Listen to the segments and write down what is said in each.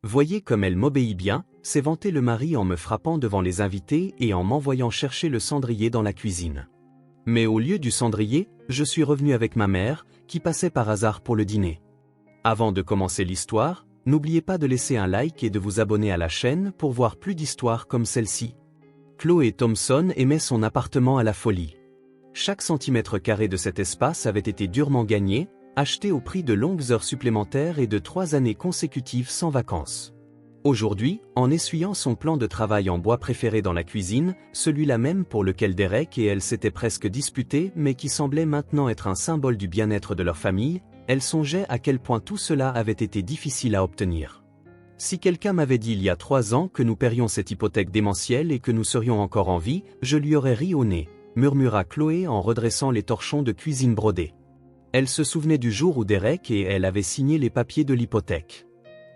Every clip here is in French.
Voyez comme elle m'obéit bien, s'est vanté le mari en me frappant devant les invités et en m'envoyant chercher le cendrier dans la cuisine. Mais au lieu du cendrier, je suis revenu avec ma mère, qui passait par hasard pour le dîner. Avant de commencer l'histoire, n'oubliez pas de laisser un like et de vous abonner à la chaîne pour voir plus d'histoires comme celle-ci. Chloé Thompson aimait son appartement à la folie. Chaque centimètre carré de cet espace avait été durement gagné, acheté au prix de longues heures supplémentaires et de 3 années consécutives sans vacances. Aujourd'hui, en essuyant son plan de travail en bois préféré dans la cuisine, celui-là même pour lequel Derek et elle s'étaient presque disputés mais qui semblait maintenant être un symbole du bien-être de leur famille, elle songeait à quel point tout cela avait été difficile à obtenir. Si quelqu'un m'avait dit il y a 3 ans que nous paierions cette hypothèque démentielle et que nous serions encore en vie, je lui aurais ri au nez, murmura Chloé en redressant les torchons de cuisine brodés. Elle se souvenait du jour où Derek et elle avaient signé les papiers de l'hypothèque.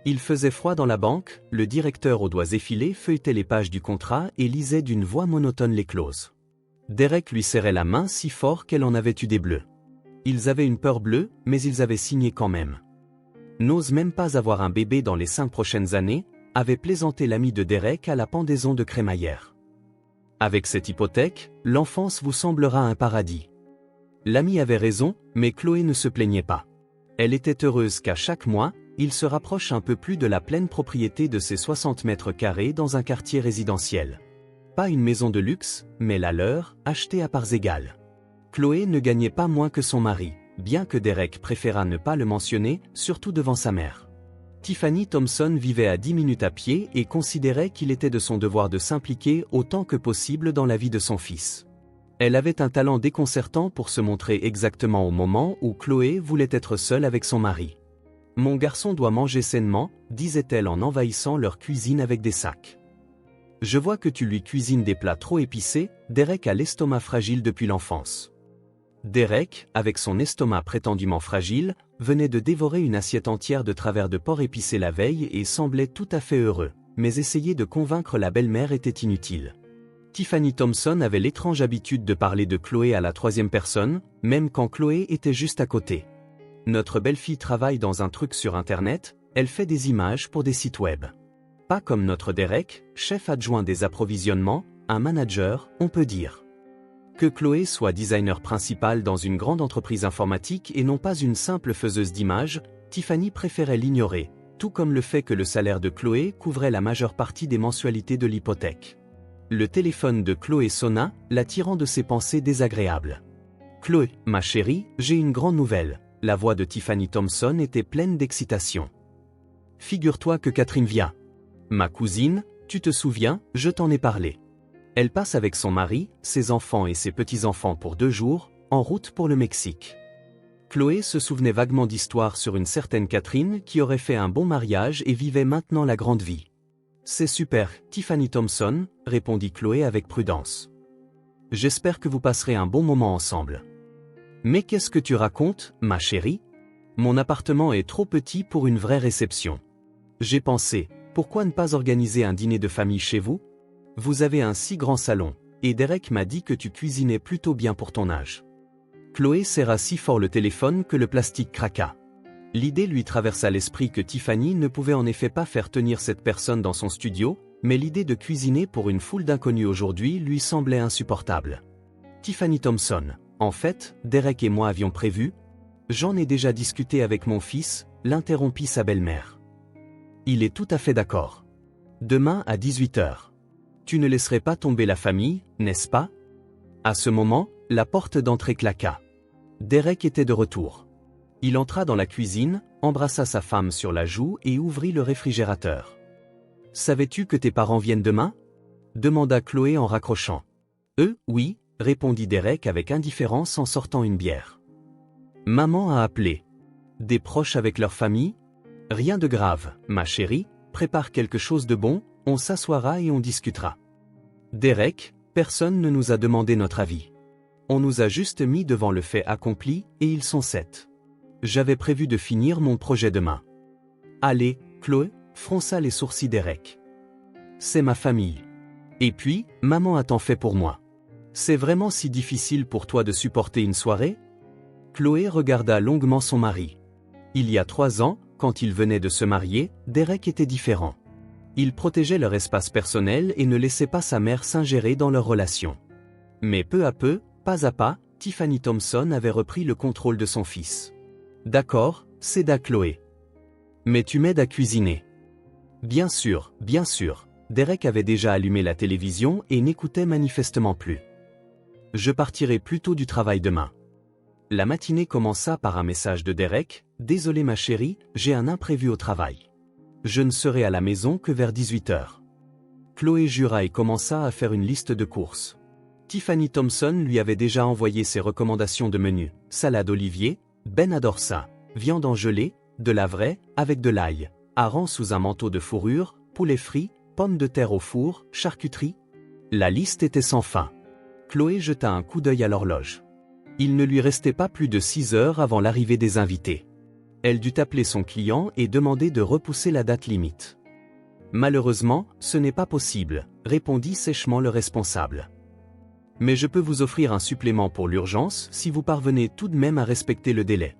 Il faisait froid dans la banque, le directeur aux doigts effilés feuilletait les pages du contrat et lisait d'une voix monotone les clauses. Derek lui serrait la main si fort qu'elle en avait eu des bleus. Ils avaient une peur bleue, mais ils avaient signé quand même. N'ose même pas avoir un bébé dans les 5 prochaines années, avait plaisanté l'ami de Derek à la pendaison de crémaillère. Avec cette hypothèque, l'enfance vous semblera un paradis. L'ami avait raison, mais Chloé ne se plaignait pas. Elle était heureuse qu'à chaque mois, il se rapproche un peu plus de la pleine propriété de ses 60 mètres carrés dans un quartier résidentiel. Pas une maison de luxe, mais la leur, achetée à parts égales. Chloé ne gagnait pas moins que son mari, bien que Derek préférât ne pas le mentionner, surtout devant sa mère. Tiffany Thompson vivait à 10 minutes à pied et considérait qu'il était de son devoir de s'impliquer autant que possible dans la vie de son fils. Elle avait un talent déconcertant pour se montrer exactement au moment où Chloé voulait être seule avec son mari. « Mon garçon doit manger sainement », disait-elle en envahissant leur cuisine avec des sacs. « Je vois que tu lui cuisines des plats trop épicés », Derek a l'estomac fragile depuis l'enfance. Derek, avec son estomac prétendument fragile, venait de dévorer une assiette entière de travers de porc épicé la veille et semblait tout à fait heureux, mais essayer de convaincre la belle-mère était inutile. Tiffany Thompson avait l'étrange habitude de parler de Chloé à la 3e personne, même quand Chloé était juste à côté. Notre belle-fille travaille dans un truc sur Internet, elle fait des images pour des sites web. Pas comme notre Derek, chef adjoint des approvisionnements, un manager, on peut dire. Que Chloé soit designer principal dans une grande entreprise informatique et non pas une simple faiseuse d'images, Tiffany préférait l'ignorer, tout comme le fait que le salaire de Chloé couvrait la majeure partie des mensualités de l'hypothèque. Le téléphone de Chloé sonna, l'attirant de ses pensées désagréables. « Chloé, ma chérie, j'ai une grande nouvelle », la voix de Tiffany Thompson était pleine d'excitation. « Figure-toi que Catherine vient. Ma cousine, tu te souviens, je t'en ai parlé. Elle passe avec son mari, ses enfants et ses petits-enfants pour 2 jours, en route pour le Mexique. » Chloé se souvenait vaguement d'histoires sur une certaine Catherine qui aurait fait un bon mariage et vivait maintenant la grande vie. « C'est super, Tiffany Thompson », répondit Chloé avec prudence. « J'espère que vous passerez un bon moment ensemble. »« Mais qu'est-ce que tu racontes, ma chérie ? Mon appartement est trop petit pour une vraie réception. J'ai pensé, pourquoi ne pas organiser un dîner de famille chez vous ? Vous avez un si grand salon, et Derek m'a dit que tu cuisinais plutôt bien pour ton âge. » Chloé serra si fort le téléphone que le plastique craqua. L'idée lui traversa l'esprit que Tiffany ne pouvait en effet pas faire tenir cette personne dans son studio, mais l'idée de cuisiner pour une foule d'inconnus aujourd'hui lui semblait insupportable. Tiffany Thompson, en fait, Derek et moi avions prévu. J'en ai déjà discuté avec mon fils, l'interrompit sa belle-mère. Il est tout à fait d'accord. Demain à 18h. Tu ne laisserais pas tomber la famille, n'est-ce pas ? À ce moment, la porte d'entrée claqua. Derek était de retour. Il entra dans la cuisine, embrassa sa femme sur la joue et ouvrit le réfrigérateur. « Savais-tu que tes parents viennent demain ?» demanda Chloé en raccrochant. « Oui », répondit Derek avec indifférence en sortant une bière. « Maman a appelé. Des proches avec leur famille ? Rien de grave, ma chérie, prépare quelque chose de bon, on s'assoira et on discutera. » Derek, personne ne nous a demandé notre avis. On nous a juste mis devant le fait accompli, et ils sont 7. J'avais prévu de finir mon projet demain. Allez, Chloé, fronça les sourcils Derek. C'est ma famille. Et puis, maman a tant fait pour moi. C'est vraiment si difficile pour toi de supporter une soirée ? Chloé regarda longuement son mari. Il y a 3 ans, quand ils venaient de se marier, Derek était différent. Il protégeait leur espace personnel et ne laissait pas sa mère s'ingérer dans leur relation. Mais peu à peu, pas à pas, Tiffany Thompson avait repris le contrôle de son fils. « D'accord, céda Chloé. Mais tu m'aides à cuisiner. » Bien sûr, bien sûr. Derek avait déjà allumé la télévision et n'écoutait manifestement plus. « Je partirai plus tôt du travail demain. » La matinée commença par un message de Derek. « Désolé ma chérie, j'ai un imprévu au travail. Je ne serai à la maison que vers 18h. » Chloé jura et commença à faire une liste de courses. Tiffany Thompson lui avait déjà envoyé ses recommandations de menu. Salade olivier, Ben adore ça. Viande en gelée, de la vraie, avec de l'ail. Hareng sous un manteau de fourrure, poulet frit, pommes de terre au four, charcuterie. La liste était sans fin. Chloé jeta un coup d'œil à l'horloge. Il ne lui restait pas plus de 6 heures avant l'arrivée des invités. Elle dut appeler son client et demander de repousser la date limite. « Malheureusement, ce n'est pas possible », répondit sèchement le responsable. « Mais je peux vous offrir un supplément pour l'urgence si vous parvenez tout de même à respecter le délai. »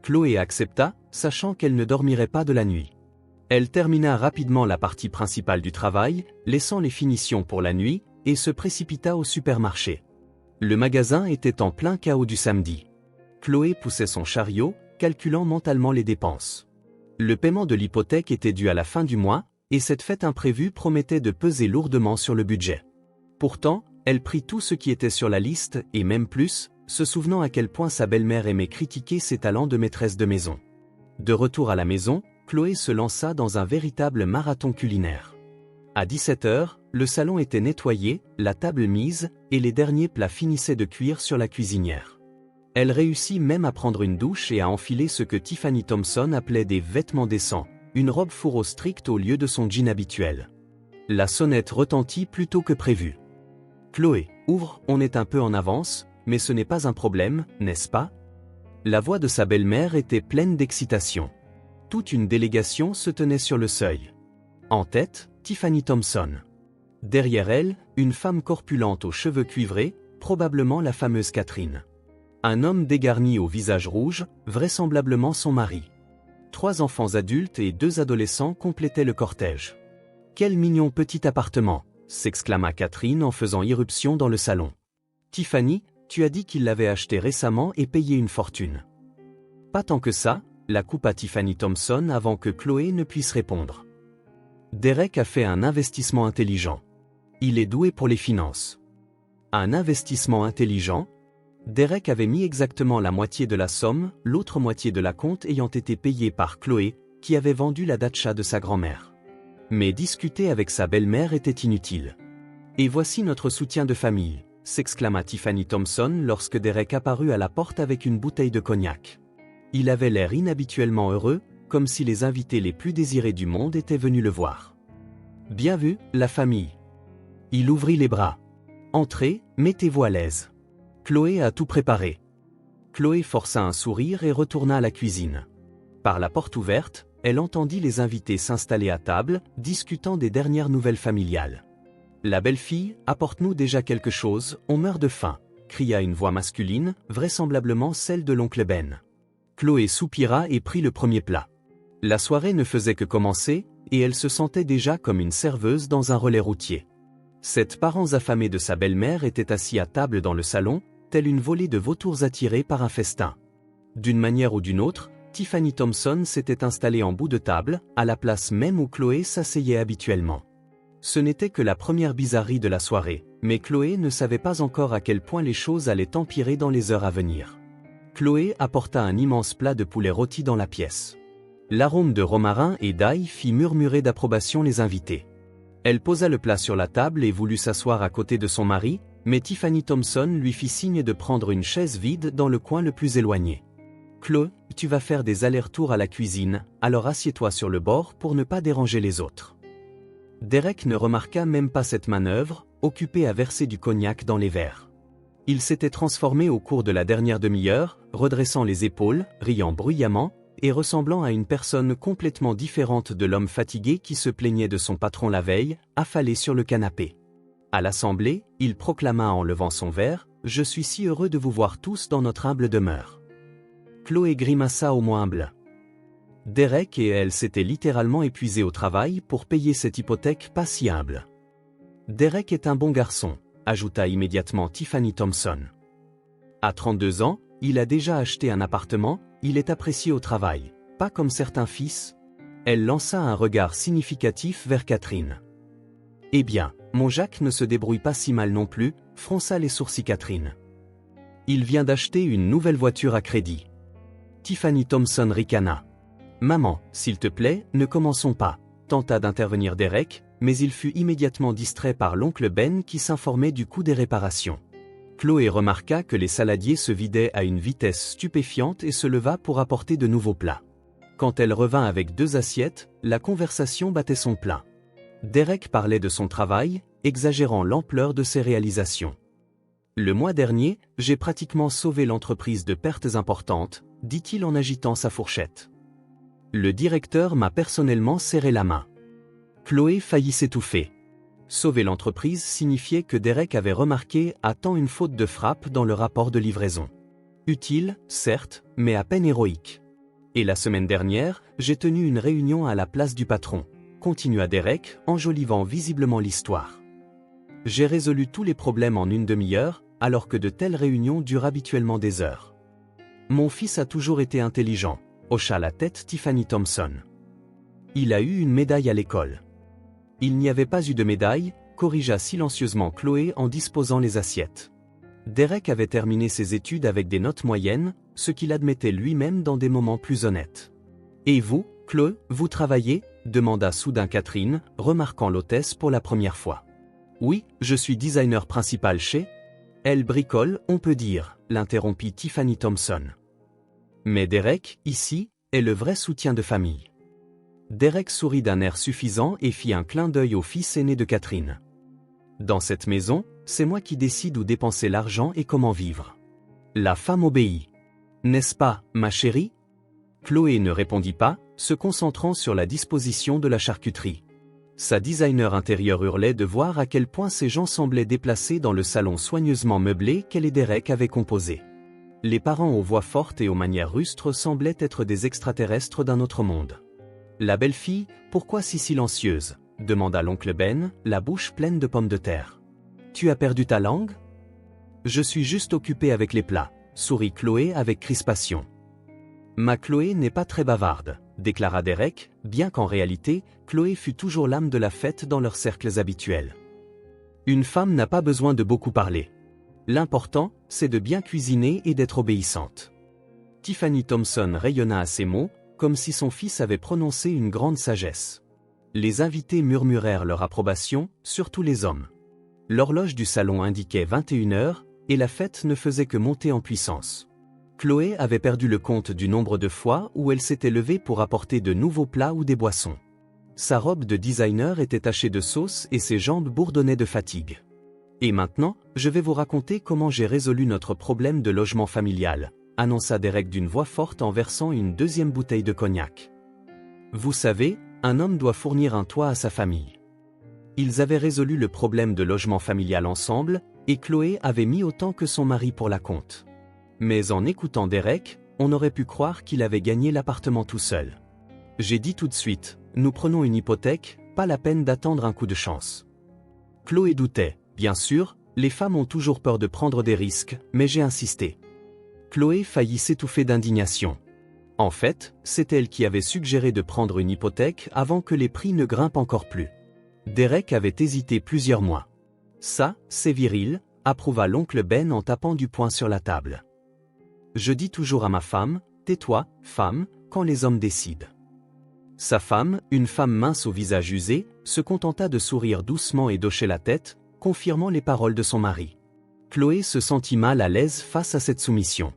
Chloé accepta, sachant qu'elle ne dormirait pas de la nuit. Elle termina rapidement la partie principale du travail, laissant les finitions pour la nuit, et se précipita au supermarché. Le magasin était en plein chaos du samedi. Chloé poussait son chariot, calculant mentalement les dépenses. Le paiement de l'hypothèque était dû à la fin du mois, et cette fête imprévue promettait de peser lourdement sur le budget. Pourtant, elle prit tout ce qui était sur la liste, et même plus, se souvenant à quel point sa belle-mère aimait critiquer ses talents de maîtresse de maison. De retour à la maison, Chloé se lança dans un véritable marathon culinaire. À 17h, le salon était nettoyé, la table mise, et les derniers plats finissaient de cuire sur la cuisinière. Elle réussit même à prendre une douche et à enfiler ce que Tiffany Thompson appelait des vêtements décents, une robe fourreau stricte au lieu de son jean habituel. La sonnette retentit plus tôt que prévu. « Chloé, ouvre, on est un peu en avance, mais ce n'est pas un problème, n'est-ce pas ?» La voix de sa belle-mère était pleine d'excitation. Toute une délégation se tenait sur le seuil. En tête, Tiffany Thompson. Derrière elle, une femme corpulente aux cheveux cuivrés, probablement la fameuse Catherine. Un homme dégarni au visage rouge, vraisemblablement son mari. 3 enfants adultes et 2 adolescents complétaient le cortège. « Quel mignon petit appartement !» s'exclama Catherine en faisant irruption dans le salon. « Tiffany, tu as dit qu'il l'avait acheté récemment et payé une fortune. » « Pas tant que ça », la coupa Tiffany Thompson avant que Chloé ne puisse répondre. « Derek a fait un investissement intelligent. Il est doué pour les finances. » Un investissement intelligent ? Derek avait mis exactement la moitié de la somme, l'autre moitié de la compte ayant été payée par Chloé, qui avait vendu la datcha de sa grand-mère. Mais discuter avec sa belle-mère était inutile. « Et voici notre soutien de famille », s'exclama Tiffany Thompson lorsque Derek apparut à la porte avec une bouteille de cognac. Il avait l'air inhabituellement heureux, comme si les invités les plus désirés du monde étaient venus le voir. « Bien vu, la famille. » Il ouvrit les bras. « Entrez, mettez-vous à l'aise. Chloé a tout préparé. » Chloé força un sourire et retourna à la cuisine. Par la porte ouverte, elle entendit les invités s'installer à table, discutant des dernières nouvelles familiales. « La belle-fille, apporte-nous déjà quelque chose, on meurt de faim », cria une voix masculine, vraisemblablement celle de l'oncle Ben. Chloé soupira et prit le premier plat. La soirée ne faisait que commencer, et elle se sentait déjà comme une serveuse dans un relais routier. Cette parents affamés de sa belle-mère était assis à table dans le salon, telle une volée de vautours attirés par un festin. D'une manière ou d'une autre, Tiffany Thompson s'était installée en bout de table, à la place même où Chloé s'asseyait habituellement. Ce n'était que la première bizarrerie de la soirée, mais Chloé ne savait pas encore à quel point les choses allaient empirer dans les heures à venir. Chloé apporta un immense plat de poulet rôti dans la pièce. L'arôme de romarin et d'ail fit murmurer d'approbation les invités. Elle posa le plat sur la table et voulut s'asseoir à côté de son mari, mais Tiffany Thompson lui fit signe de prendre une chaise vide dans le coin le plus éloigné. « Chloé, tu vas faire des allers-retours à la cuisine, alors assieds-toi sur le bord pour ne pas déranger les autres. » Derek ne remarqua même pas cette manœuvre, occupé à verser du cognac dans les verres. Il s'était transformé au cours de la dernière demi-heure, redressant les épaules, riant bruyamment, et ressemblant à une personne complètement différente de l'homme fatigué qui se plaignait de son patron la veille, affalé sur le canapé. À l'assemblée, il proclama en levant son verre « Je suis si heureux de vous voir tous dans notre humble demeure. » Chloé grimaça au moins humble. « Derek et elle s'étaient littéralement épuisés au travail pour payer cette hypothèque pas si humble. Derek est un bon garçon, ajouta immédiatement Tiffany Thompson. À 32 ans, il a déjà acheté un appartement, il est apprécié au travail, pas comme certains fils. Elle lança un regard significatif vers Catherine. Eh bien, mon Jacques ne se débrouille pas si mal non plus, fronça les sourcils Catherine. Il vient d'acheter une nouvelle voiture à crédit. Tiffany Thompson ricana. Maman, s'il te plaît, ne commençons pas, tenta d'intervenir Derek, mais il fut immédiatement distrait par l'oncle Ben qui s'informait du coût des réparations. Chloé remarqua que les saladiers se vidaient à une vitesse stupéfiante et se leva pour apporter de nouveaux plats. Quand elle revint avec 2 assiettes, la conversation battait son plein. Derek parlait de son travail, exagérant l'ampleur de ses réalisations. Le mois dernier, j'ai pratiquement sauvé l'entreprise de pertes importantes, dit-il en agitant sa fourchette. Le directeur m'a personnellement serré la main. Chloé faillit s'étouffer. Sauver l'entreprise signifiait que Derek avait remarqué à temps une faute de frappe dans le rapport de livraison. Utile, certes, mais à peine héroïque. Et la semaine dernière, j'ai tenu une réunion à la place du patron, continua Derek, enjolivant visiblement l'histoire. J'ai résolu tous les problèmes en une demi-heure, alors que de telles réunions durent habituellement des heures. Mon fils a toujours été intelligent, hocha la tête Tiffany Thompson. Il a eu une médaille à l'école. Il n'y avait pas eu de médaille, corrigea silencieusement Chloé en disposant les assiettes. Derek avait terminé ses études avec des notes moyennes, ce qu'il admettait lui-même dans des moments plus honnêtes. Et vous, Chloé, vous travaillez ? Demanda soudain Catherine, remarquant l'hôtesse pour la première fois. Oui, je suis designer principal chez... Elle bricole, on peut dire, l'interrompit Tiffany Thompson. Mais Derek, ici, est le vrai soutien de famille. Derek sourit d'un air suffisant et fit un clin d'œil au fils aîné de Catherine. Dans cette maison, c'est moi qui décide où dépenser l'argent et comment vivre. La femme obéit. N'est-ce pas, ma chérie ? Chloé ne répondit pas, se concentrant sur la disposition de la charcuterie. Sa designer intérieure hurlait de voir à quel point ces gens semblaient déplacés dans le salon soigneusement meublé qu'elle et Derek avaient composé. Les parents aux voix fortes et aux manières rustres semblaient être des extraterrestres d'un autre monde. La belle-fille, pourquoi si silencieuse ? Demanda l'oncle Ben, la bouche pleine de pommes de terre. Tu as perdu ta langue ? Je suis juste occupé avec les plats, sourit Chloé avec crispation. Ma Chloé n'est pas très bavarde, déclara Derek, bien qu'en réalité, Chloé fut toujours l'âme de la fête dans leurs cercles habituels. Une femme n'a pas besoin de beaucoup parler. L'important, c'est de bien cuisiner et d'être obéissante. Tiffany Thompson rayonna à ces mots, comme si son fils avait prononcé une grande sagesse. Les invités murmurèrent leur approbation, surtout les hommes. L'horloge du salon indiquait 21 heures, et la fête ne faisait que monter en puissance. Chloé avait perdu le compte du nombre de fois où elle s'était levée pour apporter de nouveaux plats ou des boissons. Sa robe de designer était tachée de sauce et ses jambes bourdonnaient de fatigue. Et maintenant, je vais vous raconter comment j'ai résolu notre problème de logement familial, annonça Derek d'une voix forte en versant une 2e bouteille de cognac. Vous savez, un homme doit fournir un toit à sa famille. Ils avaient résolu le problème de logement familial ensemble, et Chloé avait mis autant que son mari pour la compte. Mais en écoutant Derek, on aurait pu croire qu'il avait gagné l'appartement tout seul. J'ai dit tout de suite, nous prenons une hypothèque, pas la peine d'attendre un coup de chance. Chloé doutait, bien sûr, les femmes ont toujours peur de prendre des risques, mais j'ai insisté. Chloé faillit s'étouffer d'indignation. En fait, c'est elle qui avait suggéré de prendre une hypothèque avant que les prix ne grimpent encore plus. Derek avait hésité plusieurs mois. Ça, c'est viril, approuva l'oncle Ben en tapant du poing sur la table. Je dis toujours à ma femme, tais-toi, femme, quand les hommes décident. Sa femme, une femme mince au visage usé, se contenta de sourire doucement et d'hocher la tête, confirmant les paroles de son mari. Chloé se sentit mal à l'aise face à cette soumission.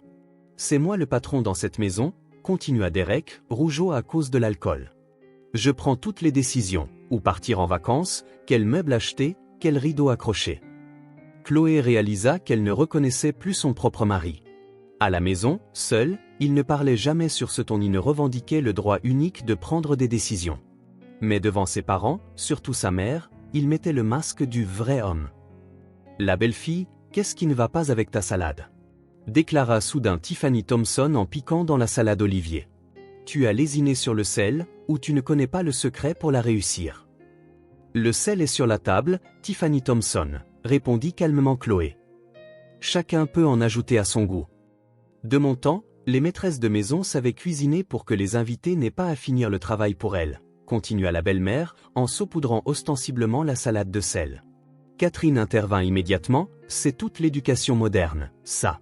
C'est moi le patron dans cette maison, continua Derek, rougeau à cause de l'alcool. Je prends toutes les décisions, où partir en vacances, quel meuble acheter, quel rideau accrocher. Chloé réalisa qu'elle ne reconnaissait plus son propre mari. À la maison, seul, il ne parlait jamais sur ce ton ni ne revendiquait le droit unique de prendre des décisions. Mais devant ses parents, surtout sa mère, il mettait le masque du vrai homme. La belle-fille, qu'est-ce qui ne va pas avec ta salade ? Déclara soudain Tiffany Thompson en piquant dans la salade Olivier. tu as lésiné sur le sel, ou tu ne connais pas le secret pour la réussir. Le sel est sur la table, Tiffany Thompson, répondit calmement Chloé. Chacun peut en ajouter à son goût. De mon temps, les maîtresses de maison savaient cuisiner pour que les invités n'aient pas à finir le travail pour elles, continua la belle-mère, en saupoudrant ostensiblement la salade de sel. Catherine intervint immédiatement, c'est toute l'éducation moderne, ça.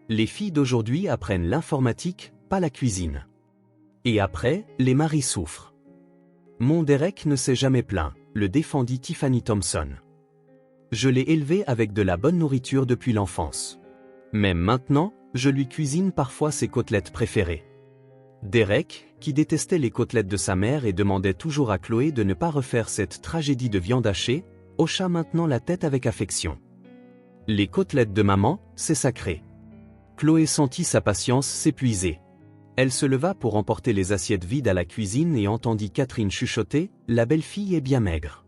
Les filles d'aujourd'hui apprennent l'informatique, pas la cuisine. Et après, les maris souffrent. Mon Derek ne s'est jamais plaint, le défendit Tiffany Thompson. Je l'ai élevé avec de la bonne nourriture depuis l'enfance. Même maintenant, je lui cuisine parfois ses côtelettes préférées. Derek, qui détestait les côtelettes de sa mère et demandait toujours à Chloé de ne pas refaire cette tragédie de viande hachée, hocha maintenant la tête avec affection. Les côtelettes de maman, c'est sacré. Chloé sentit sa patience s'épuiser. Elle se leva pour emporter les assiettes vides à la cuisine et entendit Catherine chuchoter, « La belle-fille est bien maigre.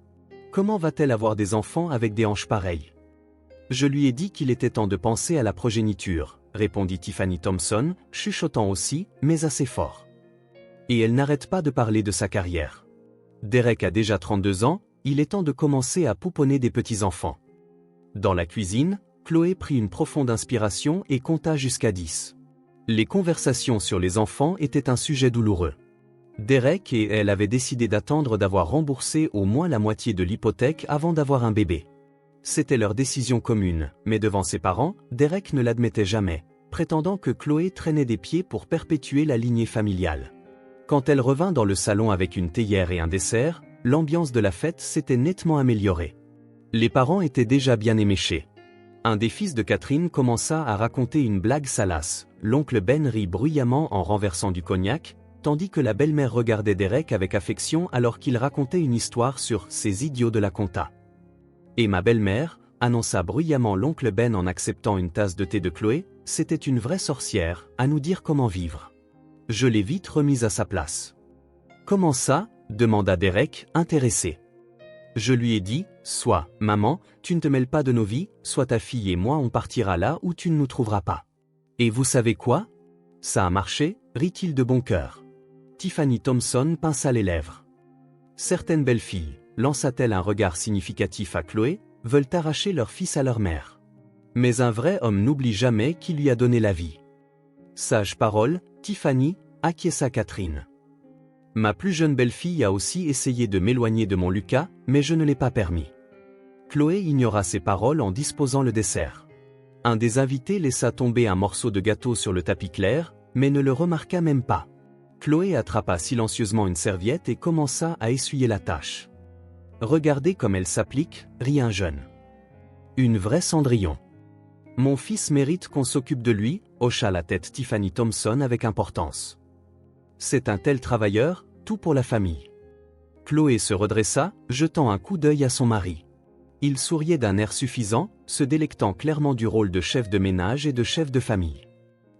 Comment va-t-elle avoir des enfants avec des hanches pareilles ?» Je lui ai dit qu'il était temps de penser à la progéniture, répondit Tiffany Thompson, chuchotant aussi, mais assez fort. Et elle n'arrête pas de parler de sa carrière. Derek a déjà 32 ans, il est temps de commencer à pouponner des petits-enfants. Dans la cuisine, Chloé prit une profonde inspiration et compta jusqu'à 10. Les conversations sur les enfants étaient un sujet douloureux. Derek et elle avaient décidé d'attendre d'avoir remboursé au moins la moitié de l'hypothèque avant d'avoir un bébé. C'était leur décision commune, mais devant ses parents, Derek ne l'admettait jamais, prétendant que Chloé traînait des pieds pour perpétuer la lignée familiale. Quand elle revint dans le salon avec une théière et un dessert, l'ambiance de la fête s'était nettement améliorée. Les parents étaient déjà bien éméchés. Un des fils de Catherine commença à raconter une blague salace. L'oncle Ben rit bruyamment en renversant du cognac, tandis que la belle-mère regardait Derek avec affection alors qu'il racontait une histoire sur « ces idiots de la compta ». Et ma belle-mère, annonça bruyamment l'oncle Ben en acceptant une tasse de thé de Chloé, c'était une vraie sorcière, à nous dire comment vivre. Je l'ai vite remise à sa place. « Comment ça ?» demanda Derek, intéressé. Je lui ai dit, soit, maman, tu ne te mêles pas de nos vies, soit ta fille et moi on partira là où tu ne nous trouveras pas. Et vous savez quoi? Ça a marché, rit-il de bon cœur. Tiffany Thompson pinça les lèvres. Certaines belles filles, lança-t-elle un regard significatif à Chloé, veulent arracher leur fils à leur mère. Mais un vrai homme n'oublie jamais qui lui a donné la vie. Sage parole, Tiffany, acquiesça Catherine. Ma plus jeune belle-fille a aussi essayé de m'éloigner de mon Lucas, mais je ne l'ai pas permis. Chloé ignora ces paroles en disposant le dessert. Un des invités laissa tomber un morceau de gâteau sur le tapis clair, mais ne le remarqua même pas. Chloé attrapa silencieusement une serviette et commença à essuyer la tache. Regardez comme elle s'applique, rit un jeune. Une vraie Cendrillon. Mon fils mérite qu'on s'occupe de lui, hocha la tête Tiffany Thompson avec importance. C'est un tel travailleur, tout pour la famille. Chloé se redressa, jetant un coup d'œil à son mari. Il souriait d'un air suffisant, se délectant clairement du rôle de chef de ménage et de chef de famille.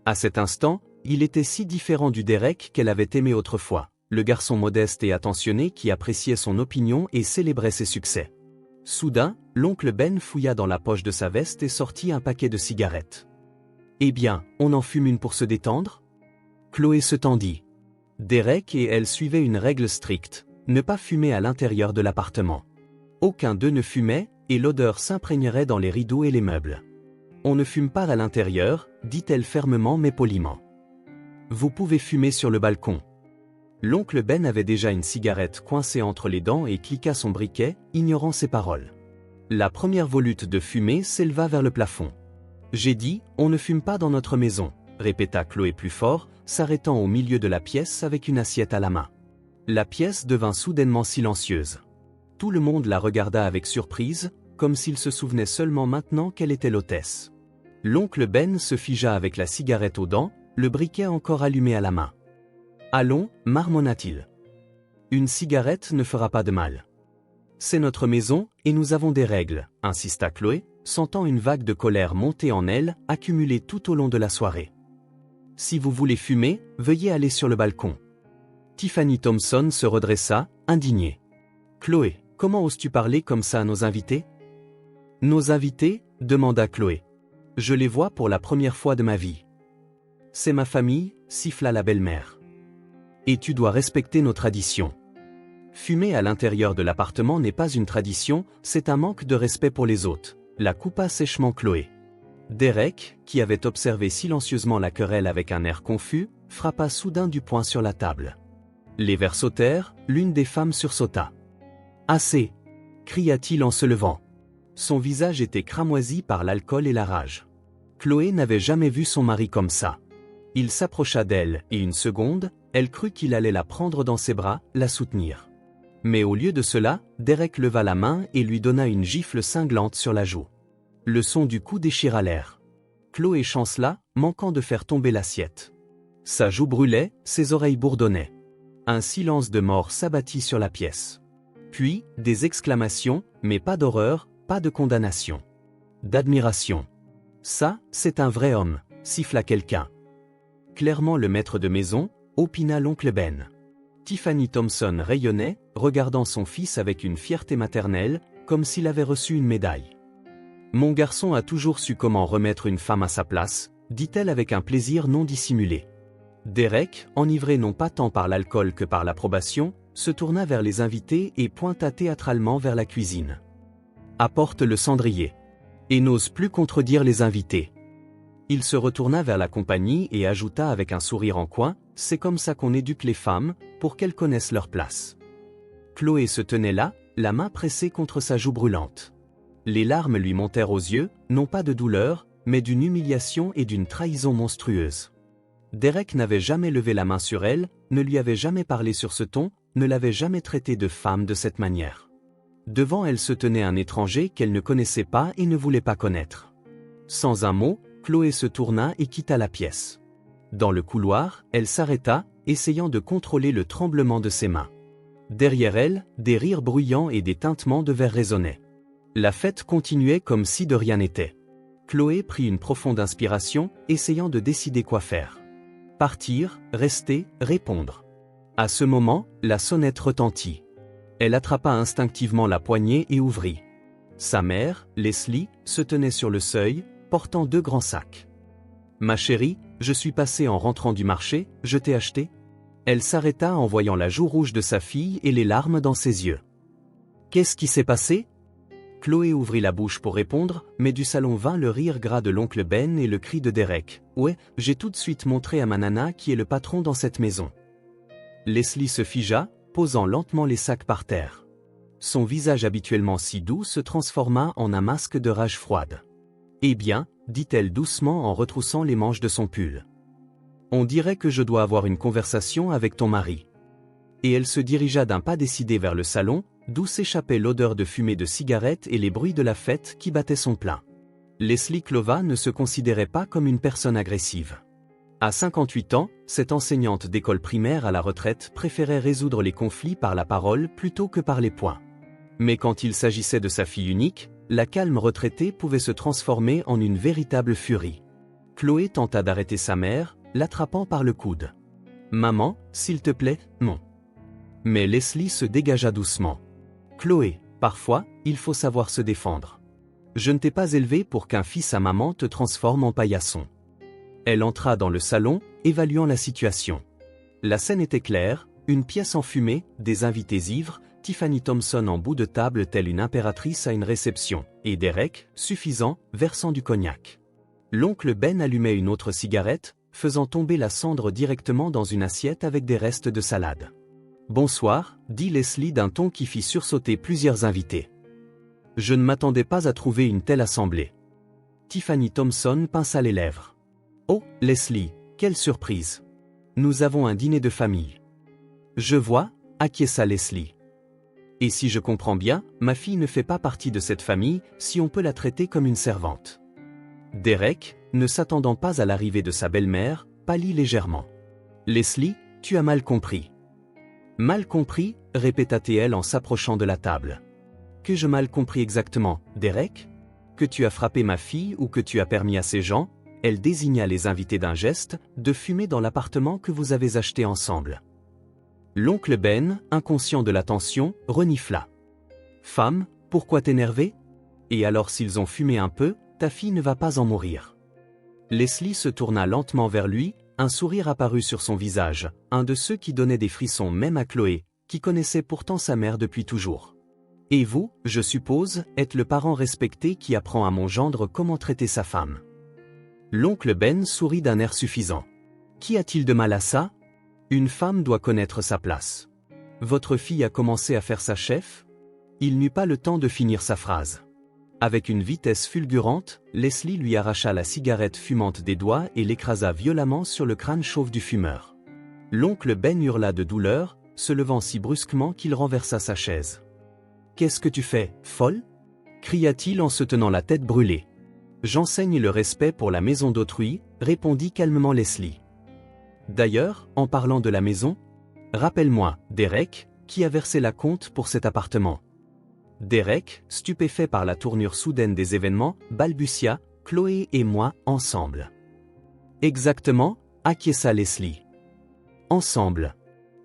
À cet instant, il était si différent du Derek qu'elle avait aimé autrefois, le garçon modeste et attentionné qui appréciait son opinion et célébrait ses succès. Soudain, l'oncle Ben fouilla dans la poche de sa veste et sortit un paquet de cigarettes. « Eh bien, on en fume une pour se détendre ?» Chloé se tendit. Derek et elle suivaient une règle stricte, ne pas fumer à l'intérieur de l'appartement. Aucun d'eux ne fumait, et l'odeur s'imprégnerait dans les rideaux et les meubles. On ne fume pas à l'intérieur, dit-elle fermement mais poliment. Vous pouvez fumer sur le balcon. L'oncle Ben avait déjà une cigarette coincée entre les dents et cliqua son briquet, ignorant ses paroles. La première volute de fumée s'éleva vers le plafond. J'ai dit, on ne fume pas dans notre maison, répéta Chloé plus fort, s'arrêtant au milieu de la pièce avec une assiette à la main. La pièce devint soudainement silencieuse. Tout le monde la regarda avec surprise, comme s'il se souvenait seulement maintenant qu'elle était l'hôtesse. L'oncle Ben se figea avec la cigarette aux dents, le briquet encore allumé à la main. « Allons, marmonna-t-il. Une cigarette ne fera pas de mal. C'est notre maison, et nous avons des règles, insista Chloé, sentant une vague de colère monter en elle, accumulée tout au long de la soirée. Si vous voulez fumer, veuillez aller sur le balcon. Tiffany Thompson se redressa, indignée. Chloé, comment oses-tu parler comme ça à nos invités? Nos invités? Demanda Chloé. Je les vois pour la première fois de ma vie. C'est ma famille, siffla la belle-mère. Et tu dois respecter nos traditions. Fumer à l'intérieur de l'appartement n'est pas une tradition, c'est un manque de respect pour les hôtes, la coupa sèchement Chloé. Derek, qui avait observé silencieusement la querelle avec un air confus, frappa soudain du poing sur la table. Les verres sautèrent, l'une des femmes sursauta. « Assez !» cria-t-il en se levant. Son visage était cramoisi par l'alcool et la rage. Chloé n'avait jamais vu son mari comme ça. Il s'approcha d'elle, et une seconde, elle crut qu'il allait la prendre dans ses bras, la soutenir. Mais au lieu de cela, Derek leva la main et lui donna une gifle cinglante sur la joue. Le son du coup déchira l'air. Chloé chancela, manquant de faire tomber l'assiette. Sa joue brûlait, ses oreilles bourdonnaient. Un silence de mort s'abattit sur la pièce. Puis, des exclamations, mais pas d'horreur, pas de condamnation. D'admiration. « Ça, c'est un vrai homme », siffla quelqu'un. Clairement le maître de maison, opina l'oncle Ben. Tiffany Thompson rayonnait, regardant son fils avec une fierté maternelle, comme s'il avait reçu une médaille. « Mon garçon a toujours su comment remettre une femme à sa place », dit-elle avec un plaisir non dissimulé. Derek, enivré non pas tant par l'alcool que par l'approbation, se tourna vers les invités et pointa théâtralement vers la cuisine. « Apporte le cendrier. » Et n'ose plus contredire les invités. Il se retourna vers la compagnie et ajouta avec un sourire en coin, « C'est comme ça qu'on éduque les femmes, pour qu'elles connaissent leur place. » Chloé se tenait là, la main pressée contre sa joue brûlante. Les larmes lui montèrent aux yeux, non pas de douleur, mais d'une humiliation et d'une trahison monstrueuse. Derek n'avait jamais levé la main sur elle, ne lui avait jamais parlé sur ce ton, ne l'avait jamais traitée de femme de cette manière. Devant elle se tenait un étranger qu'elle ne connaissait pas et ne voulait pas connaître. Sans un mot, Chloé se tourna et quitta la pièce. Dans le couloir, elle s'arrêta, essayant de contrôler le tremblement de ses mains. Derrière elle, des rires bruyants et des tintements de verre résonnaient. La fête continuait comme si de rien n'était. Chloé prit une profonde inspiration, essayant de décider quoi faire. Partir, rester, répondre. À ce moment, la sonnette retentit. Elle attrapa instinctivement la poignée et ouvrit. Sa mère, Leslie, se tenait sur le seuil, portant 2 grands sacs. « Ma chérie, je suis passée en rentrant du marché, je t'ai acheté ?» Elle s'arrêta en voyant la joue rouge de sa fille et les larmes dans ses yeux. « Qu'est-ce qui s'est passé ?» Chloé ouvrit la bouche pour répondre, mais du salon vint le rire gras de l'oncle Ben et le cri de Derek. « Ouais, j'ai tout de suite montré à ma nana qui est le patron dans cette maison. » Leslie se figea, posant lentement les sacs par terre. Son visage habituellement si doux se transforma en un masque de rage froide. « Eh bien, » dit-elle doucement en retroussant les manches de son pull. « On dirait que je dois avoir une conversation avec ton mari. » Et elle se dirigea d'un pas décidé vers le salon, d'où s'échappait l'odeur de fumée de cigarette et les bruits de la fête qui battaient son plein. Leslie Clova ne se considérait pas comme une personne agressive. À 58 ans, cette enseignante d'école primaire à la retraite préférait résoudre les conflits par la parole plutôt que par les poings. Mais quand il s'agissait de sa fille unique, la calme retraitée pouvait se transformer en une véritable furie. Chloé tenta d'arrêter sa mère, l'attrapant par le coude. « Maman, s'il te plaît, non. » Mais Leslie se dégagea doucement. « Chloé, parfois, il faut savoir se défendre. Je ne t'ai pas élevée pour qu'un fils à maman te transforme en paillasson. » Elle entra dans le salon, évaluant la situation. La scène était claire, une pièce enfumée, des invités ivres, Tiffany Thompson en bout de table telle une impératrice à une réception, et Derek, suffisant, versant du cognac. L'oncle Ben allumait une autre cigarette, faisant tomber la cendre directement dans une assiette avec des restes de salade. « Bonsoir », dit Leslie d'un ton qui fit sursauter plusieurs invités. « Je ne m'attendais pas à trouver une telle assemblée. » Tiffany Thompson pinça les lèvres. « Oh, Leslie, quelle surprise. Nous avons un dîner de famille. »« Je vois », acquiesça Leslie. « Et si je comprends bien, ma fille ne fait pas partie de cette famille, si on peut la traiter comme une servante. » Derek, ne s'attendant pas à l'arrivée de sa belle-mère, pâlit légèrement. « Leslie, tu as mal compris. »« Mal compris » répéta-t-elle en s'approchant de la table. « Que-je mal compris exactement, Derek ? Que tu as frappé ma fille ou que tu as permis à ces gens ?» Elle désigna les invités d'un geste, de fumer dans l'appartement que vous avez acheté ensemble. L'oncle Ben, inconscient de la tension, renifla. « Femme, pourquoi t'énerver ? Et alors s'ils ont fumé un peu, ta fille ne va pas en mourir. » Leslie se tourna lentement vers lui, un sourire apparut sur son visage, un de ceux qui donnaient des frissons même à Chloé, qui connaissait pourtant sa mère depuis toujours. Et vous, je suppose, êtes le parent respecté qui apprend à mon gendre comment traiter sa femme. L'oncle Ben sourit d'un air suffisant. Qu'y a-t-il de mal à ça? Une femme doit connaître sa place. Votre fille a commencé à faire sa chef? Il n'eut pas le temps de finir sa phrase. Avec une vitesse fulgurante, Leslie lui arracha la cigarette fumante des doigts et l'écrasa violemment sur le crâne chauve du fumeur. L'oncle Ben hurla de douleur, se levant si brusquement qu'il renversa sa chaise. « Qu'est-ce que tu fais, folle » cria-t-il en se tenant la tête brûlée. « J'enseigne le respect pour la maison d'autrui » répondit calmement Leslie. « D'ailleurs, en parlant de la maison, rappelle-moi, Derek, qui a versé la compte pour cet appartement. » Derek, stupéfait par la tournure soudaine des événements, balbutia, « Chloé et moi, ensemble. » « Exactement, acquiesça Leslie. « Ensemble.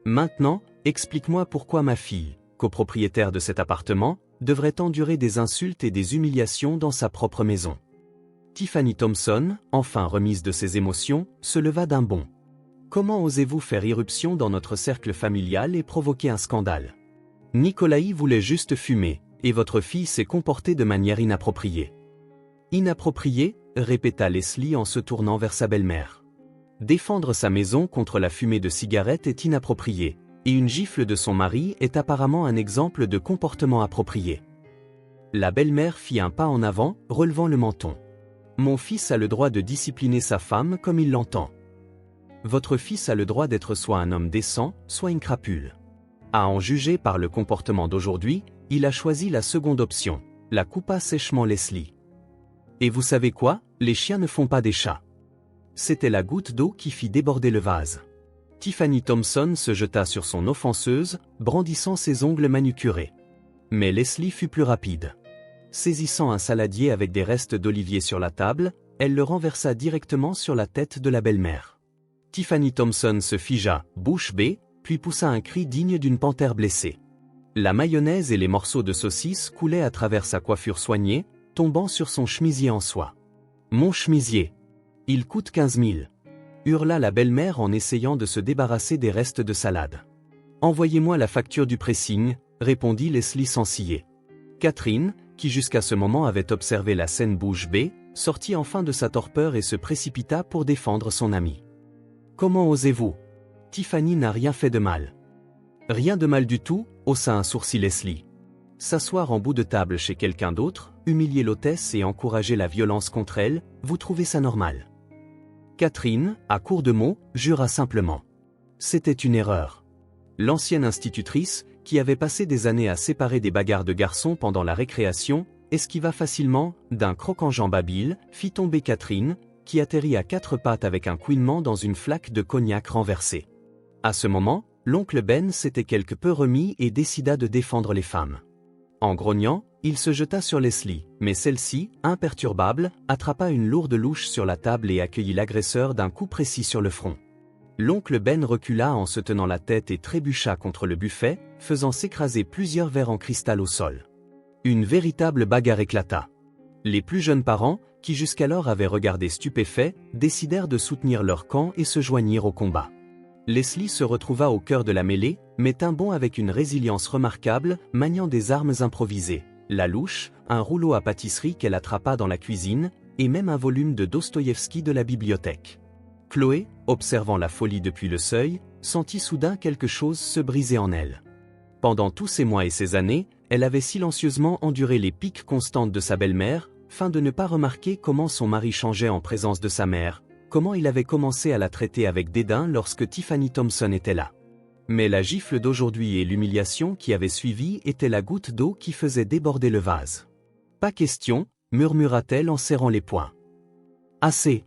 Maintenant, explique-moi pourquoi ma fille, copropriétaire de cet appartement, devrait endurer des insultes et des humiliations dans sa propre maison. » Tiffany Thompson, enfin remise de ses émotions, se leva d'un bond. « Comment osez-vous faire irruption dans notre cercle familial et provoquer un scandale ? Nicolaï voulait juste fumer, et votre fille s'est comportée de manière inappropriée. » « Inappropriée » répéta Leslie en se tournant vers sa belle-mère. Défendre sa maison contre la fumée de cigarette est inapproprié, et une gifle de son mari est apparemment un exemple de comportement approprié. La belle-mère fit un pas en avant, relevant le menton. « Mon fils a le droit de discipliner sa femme comme il l'entend. Votre fils a le droit d'être soit un homme décent, soit une crapule. À en juger par le comportement d'aujourd'hui, il a choisi la seconde option, la coupa sèchement Leslie. Et vous savez quoi, les chiens ne font pas des chats. » C'était la goutte d'eau qui fit déborder le vase. Tiffany Thompson se jeta sur son offenseuse, brandissant ses ongles manucurés. Mais Leslie fut plus rapide. Saisissant un saladier avec des restes d'olivier sur la table, elle le renversa directement sur la tête de la belle-mère. Tiffany Thompson se figea, bouche bée, puis poussa un cri digne d'une panthère blessée. La mayonnaise et les morceaux de saucisse coulaient à travers sa coiffure soignée, tombant sur son chemisier en soie. « Mon chemisier. Il coûte 15 000. » hurla la belle-mère en essayant de se débarrasser des restes de salade. « Envoyez-moi la facture du pressing, » répondit Leslie sans ciller. Catherine, qui jusqu'à ce moment avait observé la scène bouche bée, sortit enfin de sa torpeur et se précipita pour défendre son amie. « Comment osez-vous ? Tiffany n'a rien fait de mal. »« Rien de mal du tout, » haussa un sourcil Leslie. S'asseoir en bout de table chez quelqu'un d'autre, humilier l'hôtesse et encourager la violence contre elle, vous trouvez ça normal? Catherine, à court de mots, jura simplement. C'était une erreur. L'ancienne institutrice, qui avait passé des années à séparer des bagarres de garçons pendant la récréation, esquiva facilement, d'un croc-en-jambe habile, fit tomber Catherine, qui atterrit à quatre pattes avec un couinement dans une flaque de cognac renversée. À ce moment, l'oncle Ben s'était quelque peu remis et décida de défendre les femmes. En grognant, il se jeta sur Leslie, mais celle-ci, imperturbable, attrapa une lourde louche sur la table et accueillit l'agresseur d'un coup précis sur le front. L'oncle Ben recula en se tenant la tête et trébucha contre le buffet, faisant s'écraser plusieurs verres en cristal au sol. Une véritable bagarre éclata. Les plus jeunes parents, qui jusqu'alors avaient regardé stupéfaits, décidèrent de soutenir leur camp et se joignirent au combat. Leslie se retrouva au cœur de la mêlée, mais tint bon avec une résilience remarquable, maniant des armes improvisées, la louche, un rouleau à pâtisserie qu'elle attrapa dans la cuisine, et même un volume de Dostoïevski de la bibliothèque. Chloé, observant la folie depuis le seuil, sentit soudain quelque chose se briser en elle. Pendant tous ces mois et ces années, elle avait silencieusement enduré les piques constantes de sa belle-mère, fin de ne pas remarquer comment son mari changeait en présence de sa mère, comment il avait commencé à la traiter avec dédain lorsque Tiffany Thompson était là. Mais la gifle d'aujourd'hui et l'humiliation qui avait suivi étaient la goutte d'eau qui faisait déborder le vase. « Pas question », murmura-t-elle en serrant les poings. « Assez !»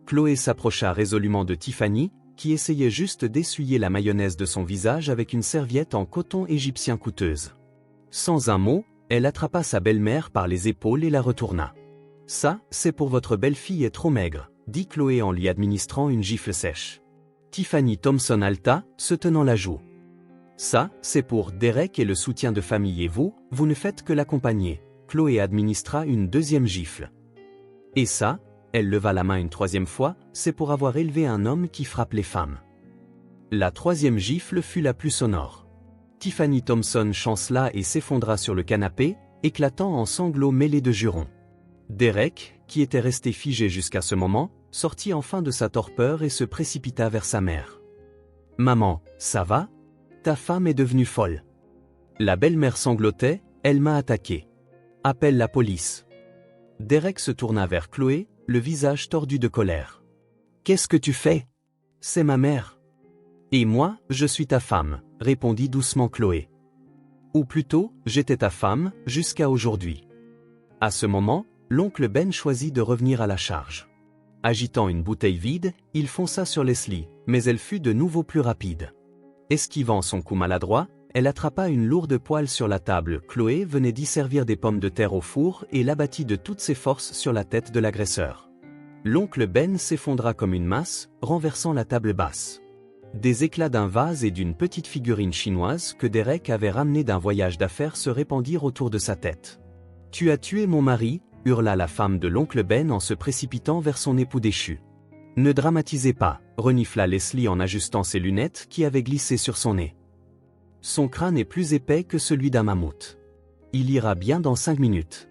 Chloé s'approcha résolument de Tiffany, qui essayait juste d'essuyer la mayonnaise de son visage avec une serviette en coton égyptien coûteuse. Sans un mot, elle attrapa sa belle-mère par les épaules et la retourna. « Ça, c'est pour votre belle-fille est trop maigre », dit Chloé en lui administrant une gifle sèche. Tiffany Thompson halta, se tenant la joue. « Ça, c'est pour Derek et le soutien de famille et vous ne faites que l'accompagner. » Chloé administra une deuxième gifle. « Et ça, Elle leva la main une troisième fois, c'est pour avoir élevé un homme qui frappe les femmes. La troisième gifle fut la plus sonore. Tiffany Thompson chancela et s'effondra sur le canapé, éclatant en sanglots mêlés de jurons. Derek, qui était resté figé jusqu'à ce moment, sortit enfin de sa torpeur et se précipita vers sa mère. « Maman, ça va? Ta femme est devenue folle. » La belle-mère sanglotait, « Elle m'a attaqué. Appelle la police. » Derek se tourna vers Chloé, le visage tordu de colère. « Qu'est-ce que tu fais? C'est ma mère. » « Et moi, je suis ta femme, » répondit doucement Chloé. « Ou plutôt, j'étais ta femme, jusqu'à aujourd'hui. » À ce moment, l'oncle Ben choisit de revenir à la charge. Agitant une bouteille vide, il fonça sur Leslie, mais elle fut de nouveau plus rapide. Esquivant son coup maladroit, elle attrapa une lourde poêle sur la table. Chloé venait d'y servir des pommes de terre au four et l'abattit de toutes ses forces sur la tête de l'agresseur. L'oncle Ben s'effondra comme une masse, renversant la table basse. Des éclats d'un vase et d'une petite figurine chinoise que Derek avait ramenée d'un voyage d'affaires se répandirent autour de sa tête. « Tu as tué mon mari » hurla la femme de l'oncle Ben en se précipitant vers son époux déchu. « Ne dramatisez pas » renifla Leslie en ajustant ses lunettes qui avaient glissé sur son nez. Son crâne est plus épais que celui d'un mammouth. Il ira bien dans 5 minutes.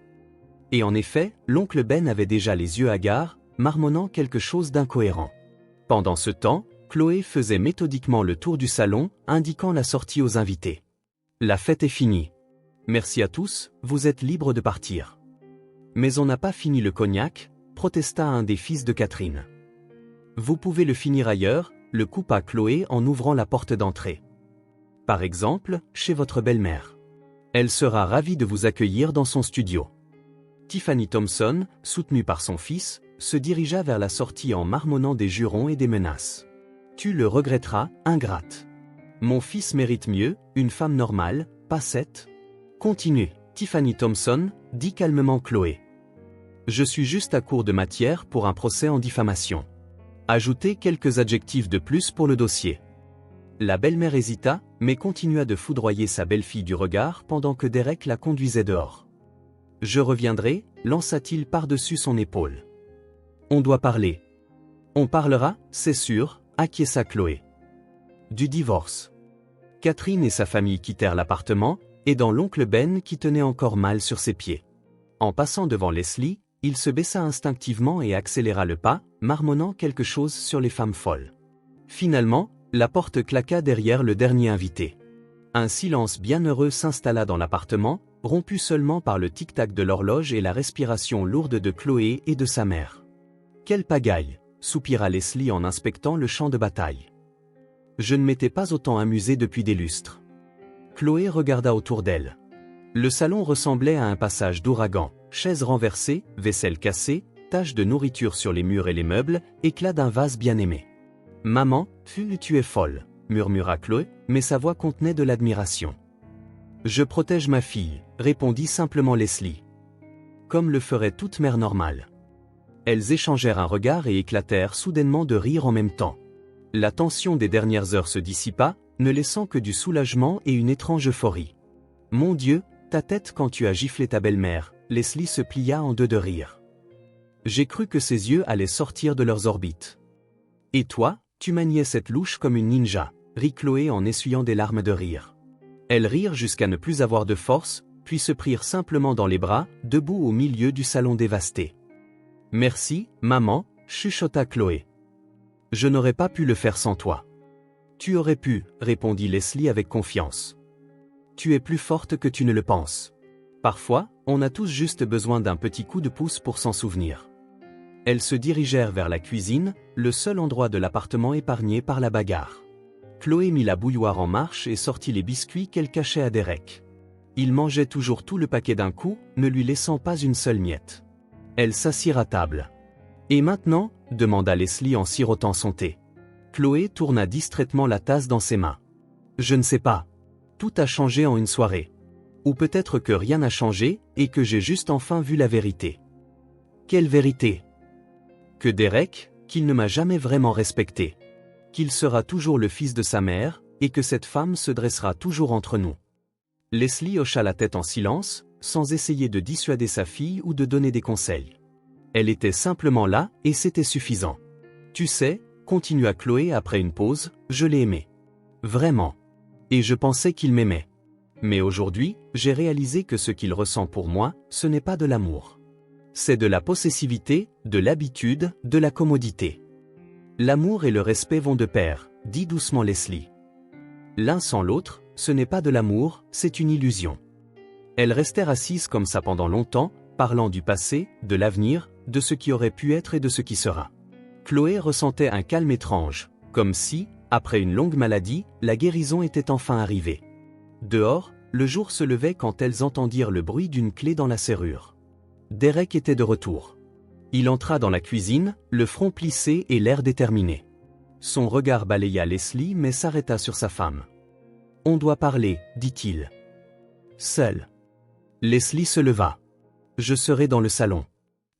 Et en effet, l'oncle Ben avait déjà les yeux hagards, marmonnant quelque chose d'incohérent. Pendant ce temps, Chloé faisait méthodiquement le tour du salon, indiquant la sortie aux invités. « La fête est finie. Merci à tous, vous êtes libres de partir. » « Mais on n'a pas fini le cognac, » protesta un des fils de Catherine. « Vous pouvez le finir ailleurs, » le coupa Chloé en ouvrant la porte d'entrée. « Par exemple, chez votre belle-mère. Elle sera ravie de vous accueillir dans son studio. » Tiffany Thompson, soutenue par son fils, se dirigea vers la sortie en marmonnant des jurons et des menaces. « Tu le regretteras, ingrate. Mon fils mérite mieux, une femme normale, pas cette. » « Continue, Tiffany Thompson, » dit calmement Chloé. « Je suis juste à court de matière pour un procès en diffamation. Ajoutez quelques adjectifs de plus pour le dossier. » La belle-mère hésita, mais continua de foudroyer sa belle-fille du regard pendant que Derek la conduisait dehors. « Je reviendrai, » lança-t-il par-dessus son épaule. « On doit parler. »« On parlera, c'est sûr, » acquiesça Chloé. « Du divorce. » Catherine et sa famille quittèrent l'appartement, aidant l'oncle Ben qui tenait encore mal sur ses pieds. En passant devant Leslie, il se baissa instinctivement et accéléra le pas, marmonnant quelque chose sur les femmes folles. Finalement, la porte claqua derrière le dernier invité. Un silence bienheureux s'installa dans l'appartement, rompu seulement par le tic-tac de l'horloge et la respiration lourde de Chloé et de sa mère. « Quelle pagaille !» soupira Leslie en inspectant le champ de bataille. « Je ne m'étais pas autant amusée depuis des lustres. » Chloé regarda autour d'elle. Le salon ressemblait à un passage d'ouragan, chaises renversées, vaisselle cassée, taches de nourriture sur les murs et les meubles, éclat d'un vase bien-aimé. « Maman, tu es folle » murmura Chloé, mais sa voix contenait de l'admiration. « Je protège ma fille » répondit simplement Leslie. Comme le ferait toute mère normale. Elles échangèrent un regard et éclatèrent soudainement de rire en même temps. La tension des dernières heures se dissipa, ne laissant que du soulagement et une étrange euphorie. « Mon Dieu, ta tête quand tu as giflé ta belle-mère » Leslie se plia en deux de rire. J'ai cru que ses yeux allaient sortir de leurs orbites. « Et toi, tu maniais cette louche comme une ninja » rit Chloé en essuyant des larmes de rire. Elles rirent jusqu'à ne plus avoir de force, puis se prirent simplement dans les bras, debout au milieu du salon dévasté. « Merci, maman » chuchota Chloé. « Je n'aurais pas pu le faire sans toi. » « Tu aurais pu, » répondit Leslie avec confiance. « Tu es plus forte que tu ne le penses. Parfois, on a tous juste besoin d'un petit coup de pouce pour s'en souvenir. » Elles se dirigèrent vers la cuisine, le seul endroit de l'appartement épargné par la bagarre. Chloé mit la bouilloire en marche et sortit les biscuits qu'elle cachait à Derek. Il mangeait toujours tout le paquet d'un coup, ne lui laissant pas une seule miette. Elles s'assirent à table. « Et maintenant » demanda Leslie en sirotant son thé. Chloé tourna distraitement la tasse dans ses mains. « Je ne sais pas. Tout a changé en une soirée. Ou peut-être que rien n'a changé, et que j'ai juste enfin vu la vérité. » « Quelle vérité ? » Que Derek, qu'il ne m'a jamais vraiment respecté. Qu'il sera toujours le fils de sa mère, et que cette femme se dressera toujours entre nous. Leslie hocha la tête en silence, sans essayer de dissuader sa fille ou de donner des conseils. Elle était simplement là, et c'était suffisant. Tu sais, continua Chloé après une pause, je l'ai aimé. Vraiment. Et je pensais qu'il m'aimait. Mais aujourd'hui, j'ai réalisé que ce qu'il ressent pour moi, ce n'est pas de l'amour. C'est de la possessivité, de l'habitude, de la commodité. L'amour et le respect vont de pair, dit doucement Leslie. L'un sans l'autre, ce n'est pas de l'amour, c'est une illusion. Elles restèrent assises comme ça pendant longtemps, parlant du passé, de l'avenir, de ce qui aurait pu être et de ce qui sera. Chloé ressentait un calme étrange, comme si, après une longue maladie, la guérison était enfin arrivée. Dehors, le jour se levait quand elles entendirent le bruit d'une clé dans la serrure. Derek était de retour. Il entra dans la cuisine, le front plissé et l'air déterminé. Son regard balaya Leslie mais s'arrêta sur sa femme. « On doit parler, dit-il. Seul. » Leslie se leva. « Je serai dans le salon.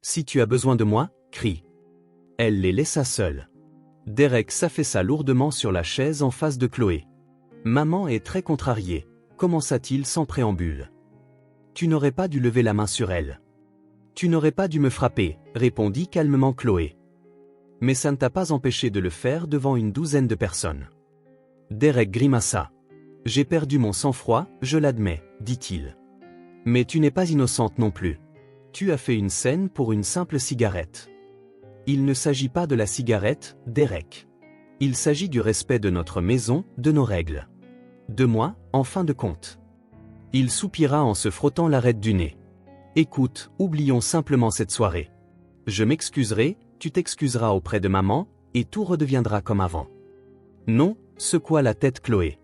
Si tu as besoin de moi, crie. » Elle les laissa seuls. Derek s'affaissa lourdement sur la chaise en face de Chloé. « Maman est très contrariée, » commença-t-il sans préambule. « Tu n'aurais pas dû lever la main sur elle. »« Tu n'aurais pas dû me frapper, » répondit calmement Chloé. « Mais ça ne t'a pas empêché de le faire devant une douzaine de personnes. » Derek grimaça. « J'ai perdu mon sang-froid, je l'admets, » dit-il. « Mais tu n'es pas innocente non plus. Tu as fait une scène pour une simple cigarette. » Il ne s'agit pas de la cigarette, Derek. Il s'agit du respect de notre maison, de nos règles. De moi, en fin de compte. Il soupira en se frottant l'arête du nez. Écoute, oublions simplement cette soirée. Je m'excuserai, tu t'excuseras auprès de maman, et tout redeviendra comme avant. Non, secoua la tête Chloé.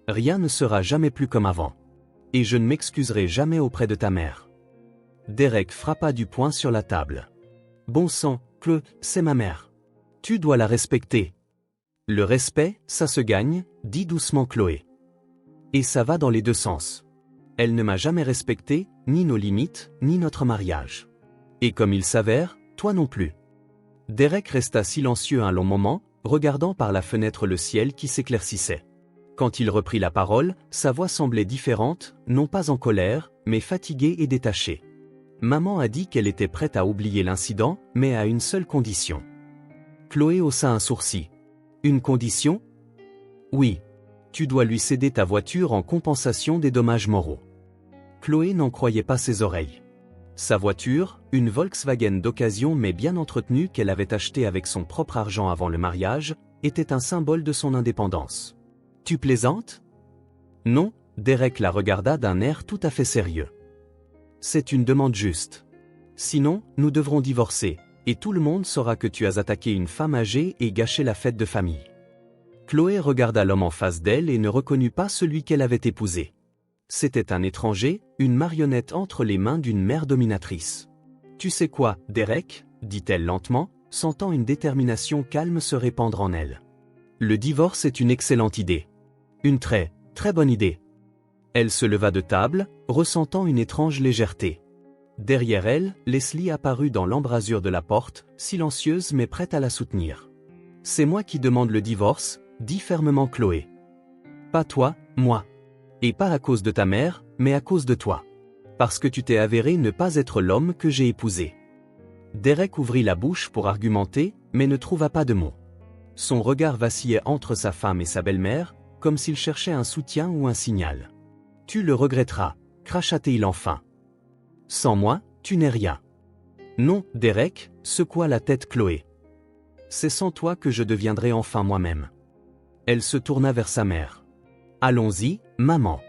Rien ne sera jamais plus comme avant. Et je ne m'excuserai jamais auprès de ta mère. Derek frappa du poing sur la table. Bon sang, Chloé, c'est ma mère. Tu dois la respecter. Le respect, ça se gagne, dit doucement Chloé. Et ça va dans les deux sens. Elle ne m'a jamais respecté, ni nos limites, ni notre mariage. Et comme il s'avère, toi non plus. Derek resta silencieux un long moment, regardant par la fenêtre le ciel qui s'éclaircissait. Quand il reprit la parole, sa voix semblait différente, non pas en colère, mais fatiguée et détachée. Maman a dit qu'elle était prête à oublier l'incident, mais à une seule condition. Chloé haussa un sourcil. Une condition ? Oui. Tu dois lui céder ta voiture en compensation des dommages moraux. Chloé n'en croyait pas ses oreilles. Sa voiture, une Volkswagen d'occasion mais bien entretenue qu'elle avait achetée avec son propre argent avant le mariage, était un symbole de son indépendance. Tu plaisantes ? Non, Derek la regarda d'un air tout à fait sérieux. C'est une demande juste. Sinon, nous devrons divorcer, et tout le monde saura que tu as attaqué une femme âgée et gâché la fête de famille. Chloé regarda l'homme en face d'elle et ne reconnut pas celui qu'elle avait épousé. C'était un étranger, une marionnette entre les mains d'une mère dominatrice. « Tu sais quoi, Derek ?» dit-elle lentement, sentant une détermination calme se répandre en elle. « Le divorce est une excellente idée. Une très bonne idée. » Elle se leva de table, ressentant une étrange légèreté. Derrière elle, Leslie apparut dans l'embrasure de la porte, silencieuse mais prête à la soutenir. « C'est moi qui demande le divorce, » dit fermement Chloé. « Pas toi, moi. Et pas à cause de ta mère, mais à cause de toi. Parce que tu t'es avéré ne pas être l'homme que j'ai épousé. » Derek ouvrit la bouche pour argumenter, mais ne trouva pas de mots. Son regard vacillait entre sa femme et sa belle-mère, comme s'il cherchait un soutien ou un signal. « Tu le regretteras, » cracha-t-il enfin. « Sans moi, tu n'es rien. » « Non, Derek, » secoua la tête Chloé. « C'est sans toi que je deviendrai enfin moi-même. » Elle se tourna vers sa mère. « Allons-y, maman.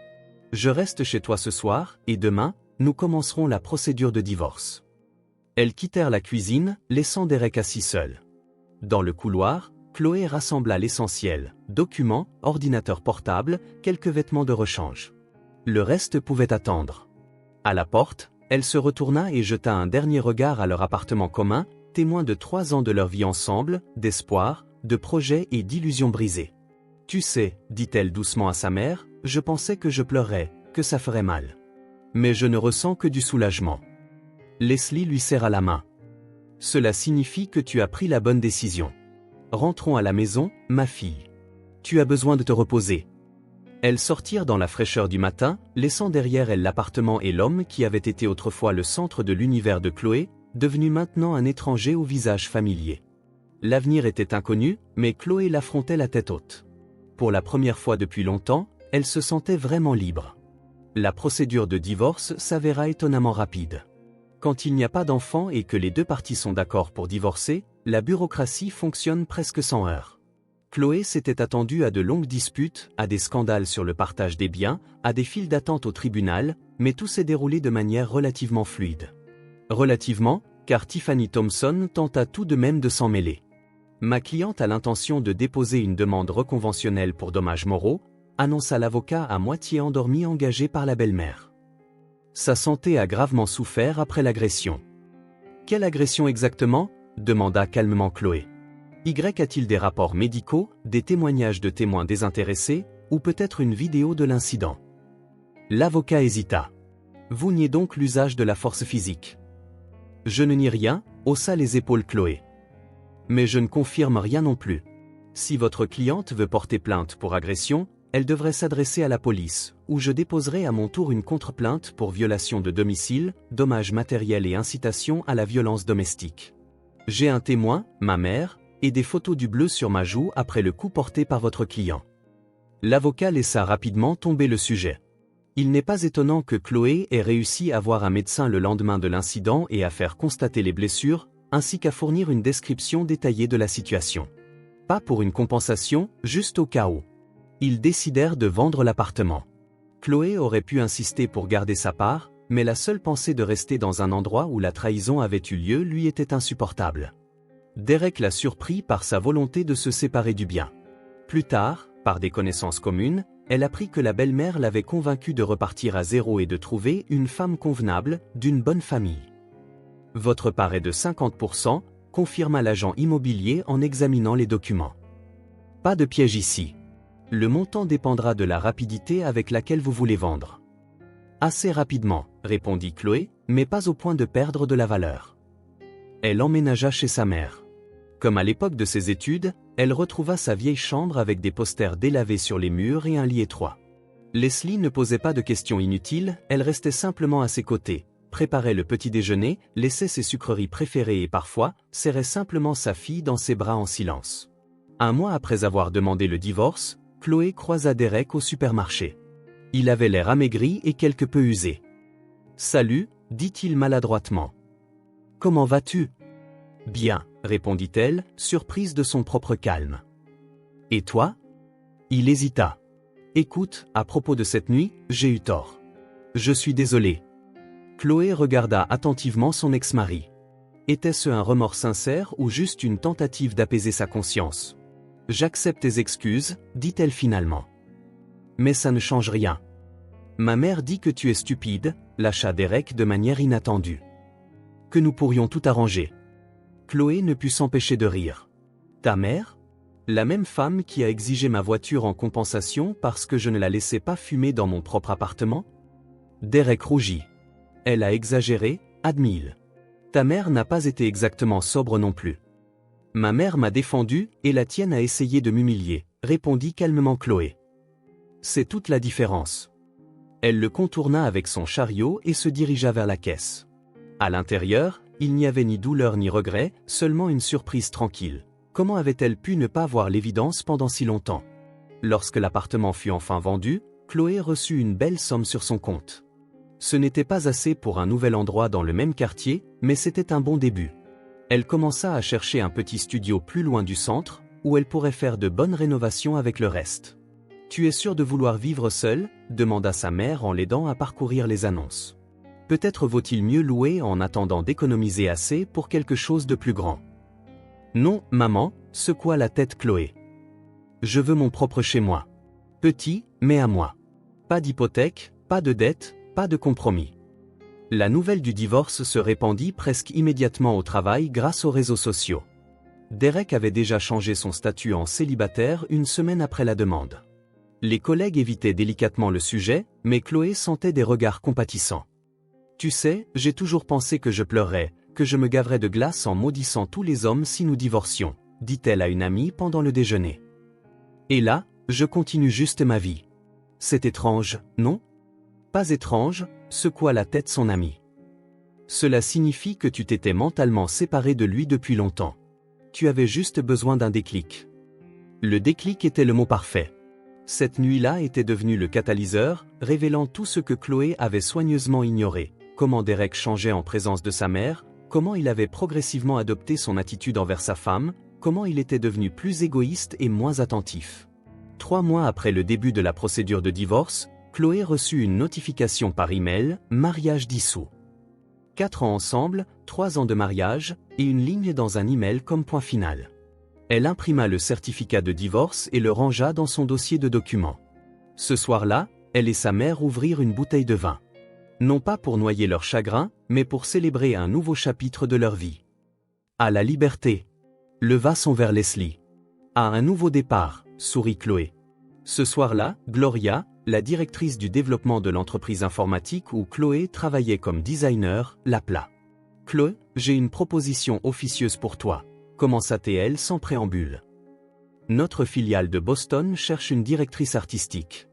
Je reste chez toi ce soir, et demain, nous commencerons la procédure de divorce. » Elles quittèrent la cuisine, laissant Derek assis seul. Dans le couloir, Chloé rassembla l'essentiel, documents, ordinateur portable, quelques vêtements de rechange. Le reste pouvait attendre. À la porte, elle se retourna et jeta un dernier regard à leur appartement commun, témoin de 3 ans de leur vie ensemble, d'espoir, de projets et d'illusions brisées. « Tu sais, dit-elle doucement à sa mère, je pensais que je pleurerais, que ça ferait mal. Mais je ne ressens que du soulagement. » Leslie lui serra la main. « Cela signifie que tu as pris la bonne décision. Rentrons à la maison, ma fille. Tu as besoin de te reposer. » Elles sortirent dans la fraîcheur du matin, laissant derrière elles l'appartement et l'homme qui avait été autrefois le centre de l'univers de Chloé, devenu maintenant un étranger au visage familier. L'avenir était inconnu, mais Chloé l'affrontait la tête haute. Pour la première fois depuis longtemps, elle se sentait vraiment libre. La procédure de divorce s'avéra étonnamment rapide. Quand il n'y a pas d'enfant et que les deux parties sont d'accord pour divorcer, la bureaucratie fonctionne presque sans heurts. Chloé s'était attendue à de longues disputes, à des scandales sur le partage des biens, à des files d'attente au tribunal, mais tout s'est déroulé de manière relativement fluide. Relativement, car Tiffany Thompson tenta tout de même de s'en mêler. Ma cliente a l'intention de déposer une demande reconventionnelle pour dommages moraux, annonça l'avocat à moitié endormi engagé par la belle-mère. Sa santé a gravement souffert après l'agression. Quelle agression exactement ? Demanda calmement Chloé. Y a-t-il des rapports médicaux, des témoignages de témoins désintéressés, ou peut-être une vidéo de l'incident ? L'avocat hésita. Vous niez donc l'usage de la force physique ? Je ne nie rien, haussa les épaules Chloé. Mais je ne confirme rien non plus. Si votre cliente veut porter plainte pour agression, elle devrait s'adresser à la police, ou je déposerai à mon tour une contre-plainte pour violation de domicile, dommages matériels et incitation à la violence domestique. J'ai un témoin, ma mère, et des photos du bleu sur ma joue après le coup porté par votre client. L'avocat laissa rapidement tomber le sujet. Il n'est pas étonnant que Chloé ait réussi à voir un médecin le lendemain de l'incident et à faire constater les blessures, ainsi qu'à fournir une description détaillée de la situation. Pas pour une compensation, juste au cas où. Ils décidèrent de vendre l'appartement. Chloé aurait pu insister pour garder sa part, mais la seule pensée de rester dans un endroit où la trahison avait eu lieu lui était insupportable. Derek l'a surpris par sa volonté de se séparer du bien. Plus tard, par des connaissances communes, elle apprit que la belle-mère l'avait convaincu de repartir à zéro et de trouver une femme convenable, d'une bonne famille. Votre part est de 50%, confirma l'agent immobilier en examinant les documents. Pas de piège ici. Le montant dépendra de la rapidité avec laquelle vous voulez vendre. Assez rapidement, répondit Chloé, mais pas au point de perdre de la valeur. Elle emménagea chez sa mère. Comme à l'époque de ses études, elle retrouva sa vieille chambre avec des posters délavés sur les murs et un lit étroit. Leslie ne posait pas de questions inutiles, elle restait simplement à ses côtés, préparait le petit déjeuner, laissait ses sucreries préférées et parfois, serrait simplement sa fille dans ses bras en silence. Un mois après avoir demandé le divorce, Chloé croisa Derek au supermarché. Il avait l'air amaigri et quelque peu usé. « Salut », dit-il maladroitement. « Comment vas-tu »« Bien », répondit-elle, surprise de son propre calme. « Et toi » Il hésita. « Écoute, à propos de cette nuit, j'ai eu tort. Je suis désolé. » Chloé regarda attentivement son ex-mari. Était-ce un remords sincère ou juste une tentative d'apaiser sa conscience ? « J'accepte tes excuses, dit-elle finalement. Mais ça ne change rien. Ma mère dit que tu es stupide, lâcha Derek de manière inattendue. Que nous pourrions tout arranger. Chloé ne put s'empêcher de rire. Ta mère ? La même femme qui a exigé ma voiture en compensation parce que je ne la laissais pas fumer dans mon propre appartement ? Derek rougit. Elle a exagéré, admit-il. Ta mère n'a pas été exactement sobre non plus. Ma mère m'a défendu et la tienne a essayé de m'humilier, répondit calmement Chloé. C'est toute la différence. Elle le contourna avec son chariot et se dirigea vers la caisse. À l'intérieur, il n'y avait ni douleur ni regret, seulement une surprise tranquille. Comment avait-elle pu ne pas voir l'évidence pendant si longtemps ? Lorsque l'appartement fut enfin vendu, Chloé reçut une belle somme sur son compte. Ce n'était pas assez pour un nouvel endroit dans le même quartier, mais c'était un bon début. Elle commença à chercher un petit studio plus loin du centre, où elle pourrait faire de bonnes rénovations avec le reste. « Tu es sûr de vouloir vivre seule ?» demanda sa mère en l'aidant à parcourir les annonces. « Peut-être vaut-il mieux louer en attendant d'économiser assez pour quelque chose de plus grand. »« Non, maman » secoua la tête Chloé. « Je veux mon propre chez moi. Petit, mais à moi. Pas d'hypothèque, pas de dette, pas de compromis. » La nouvelle du divorce se répandit presque immédiatement au travail grâce aux réseaux sociaux. Derek avait déjà changé son statut en célibataire une semaine après la demande. Les collègues évitaient délicatement le sujet, mais Chloé sentait des regards compatissants. « Tu sais, j'ai toujours pensé que je pleurerais, que je me gaverais de glace en maudissant tous les hommes si nous divorcions, » dit-elle à une amie pendant le déjeuner. « Et là, je continue juste ma vie. C'est étrange, non ? » Pas étrange, secoua la tête son ami. Cela signifie que tu t'étais mentalement séparé de lui depuis longtemps. Tu avais juste besoin d'un déclic. Le déclic était le mot parfait. Cette nuit-là était devenue le catalyseur, révélant tout ce que Chloé avait soigneusement ignoré. Comment Derek changeait en présence de sa mère, comment il avait progressivement adopté son attitude envers sa femme, comment il était devenu plus égoïste et moins attentif. 3 mois après le début de la procédure de divorce, Chloé reçut une notification par email, mariage dissous. 4 ans ensemble, 3 ans de mariage, et une ligne dans un email comme point final. Elle imprima le certificat de divorce et le rangea dans son dossier de documents. Ce soir-là, elle et sa mère ouvrirent une bouteille de vin. Non pas pour noyer leur chagrin, mais pour célébrer un nouveau chapitre de leur vie. À la liberté. Leva son vers Leslie. À un nouveau départ, sourit Chloé. Ce soir-là, Gloria, la directrice du développement de l'entreprise informatique où Chloé travaillait comme designer, l'appela. Chloé, j'ai une proposition officieuse pour toi, commença-t-elle sans préambule. Notre filiale de Boston cherche une directrice artistique.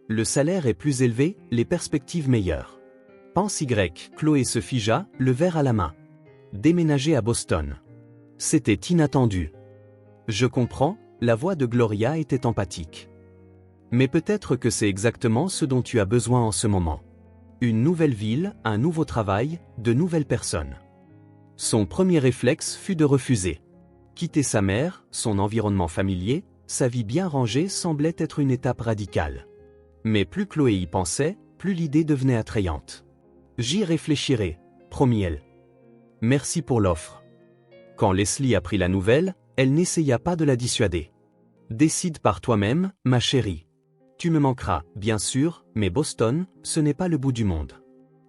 Le salaire est plus élevé, les perspectives meilleures. Pense Y, Chloé se figea, le verre à la main. Déménager à Boston. C'était inattendu. Je comprends, la voix de Gloria était empathique. Mais peut-être que c'est exactement ce dont tu as besoin en ce moment. Une nouvelle ville, un nouveau travail, de nouvelles personnes. Son premier réflexe fut de refuser. Quitter sa mère, son environnement familier, sa vie bien rangée semblait être une étape radicale. Mais plus Chloé y pensait, plus l'idée devenait attrayante. J'y réfléchirai, promit-elle. Merci pour l'offre. Quand Leslie apprit la nouvelle, elle n'essaya pas de la dissuader. Décide par toi-même, ma chérie. Tu me manqueras, bien sûr, mais Boston, ce n'est pas le bout du monde.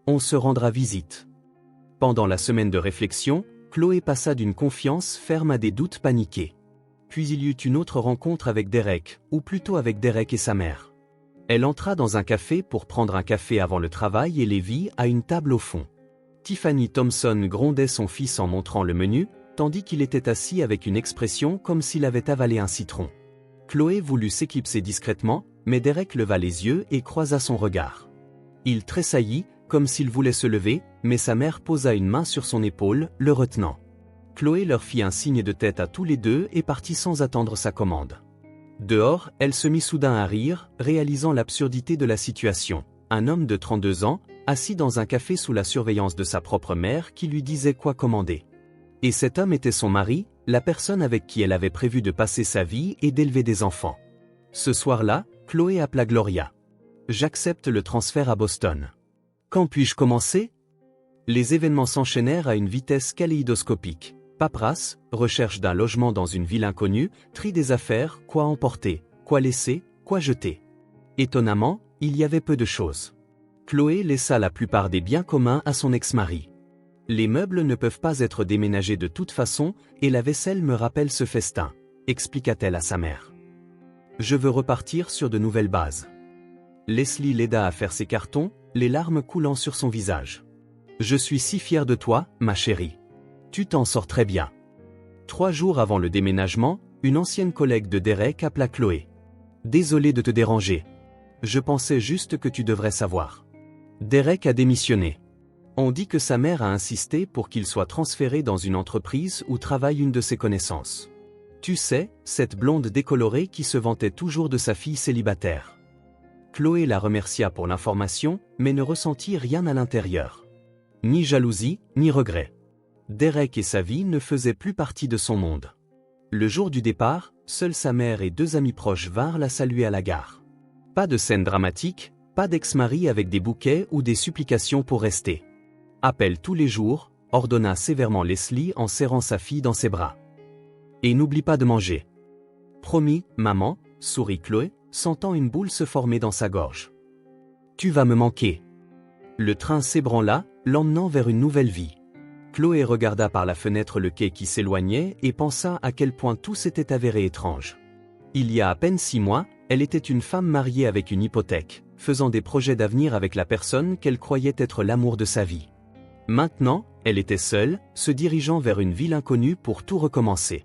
On se rendra visite. Pendant la semaine de réflexion, Chloé passa d'une confiance ferme à des doutes paniqués. Puis il y eut une autre rencontre avec Derek, ou plutôt avec Derek et sa mère. Elle entra dans un café pour prendre un café avant le travail et les vit à une table au fond. Tiffany Thompson grondait son fils en montrant le menu, tandis qu'il était assis avec une expression comme s'il avait avalé un citron. Chloé voulut s'éclipser discrètement, mais Derek leva les yeux et croisa son regard. Il tressaillit, comme s'il voulait se lever, mais sa mère posa une main sur son épaule, le retenant. Chloé leur fit un signe de tête à tous les deux et partit sans attendre sa commande. Dehors, elle se mit soudain à rire, réalisant l'absurdité de la situation. Un homme de 32 ans, assis dans un café sous la surveillance de sa propre mère qui lui disait quoi commander. Et cet homme était son mari, la personne avec qui elle avait prévu de passer sa vie et d'élever des enfants. Ce soir-là, Chloé appela Gloria. J'accepte le transfert à Boston. Quand puis-je commencer? Les événements s'enchaînèrent à une vitesse kaléidoscopique. Paperasse, recherche d'un logement dans une ville inconnue, tri des affaires, quoi emporter, quoi laisser, quoi jeter. Étonnamment, il y avait peu de choses. Chloé laissa la plupart des biens communs à son ex-mari. Les meubles ne peuvent pas être déménagés de toute façon, et la vaisselle me rappelle ce festin, expliqua-t-elle à sa mère. Je veux repartir sur de nouvelles bases. Leslie l'aida à faire ses cartons, les larmes coulant sur son visage. Je suis si fier de toi, ma chérie. Tu t'en sors très bien. 3 jours avant le déménagement, une ancienne collègue de Derek appela Chloé. Désolé de te déranger. Je pensais juste que tu devrais savoir. Derek a démissionné. On dit que sa mère a insisté pour qu'il soit transféré dans une entreprise où travaille une de ses connaissances. Tu sais, cette blonde décolorée qui se vantait toujours de sa fille célibataire. Chloé la remercia pour l'information, mais ne ressentit rien à l'intérieur. Ni jalousie, ni regret. Derek et sa vie ne faisaient plus partie de son monde. Le jour du départ, seule sa mère et 2 amis proches vinrent la saluer à la gare. Pas de scène dramatique, pas d'ex-mari avec des bouquets ou des supplications pour rester. Appelle tous les jours, ordonna sévèrement Leslie en serrant sa fille dans ses bras. Et n'oublie pas de manger. Promis, maman, sourit Chloé, sentant une boule se former dans sa gorge. Tu vas me manquer. Le train s'ébranla, l'emmenant vers une nouvelle vie. Chloé regarda par la fenêtre le quai qui s'éloignait et pensa à quel point tout s'était avéré étrange. Il y a à peine 6 mois, elle était une femme mariée avec une hypothèque, faisant des projets d'avenir avec la personne qu'elle croyait être l'amour de sa vie. Maintenant, elle était seule, se dirigeant vers une ville inconnue pour tout recommencer.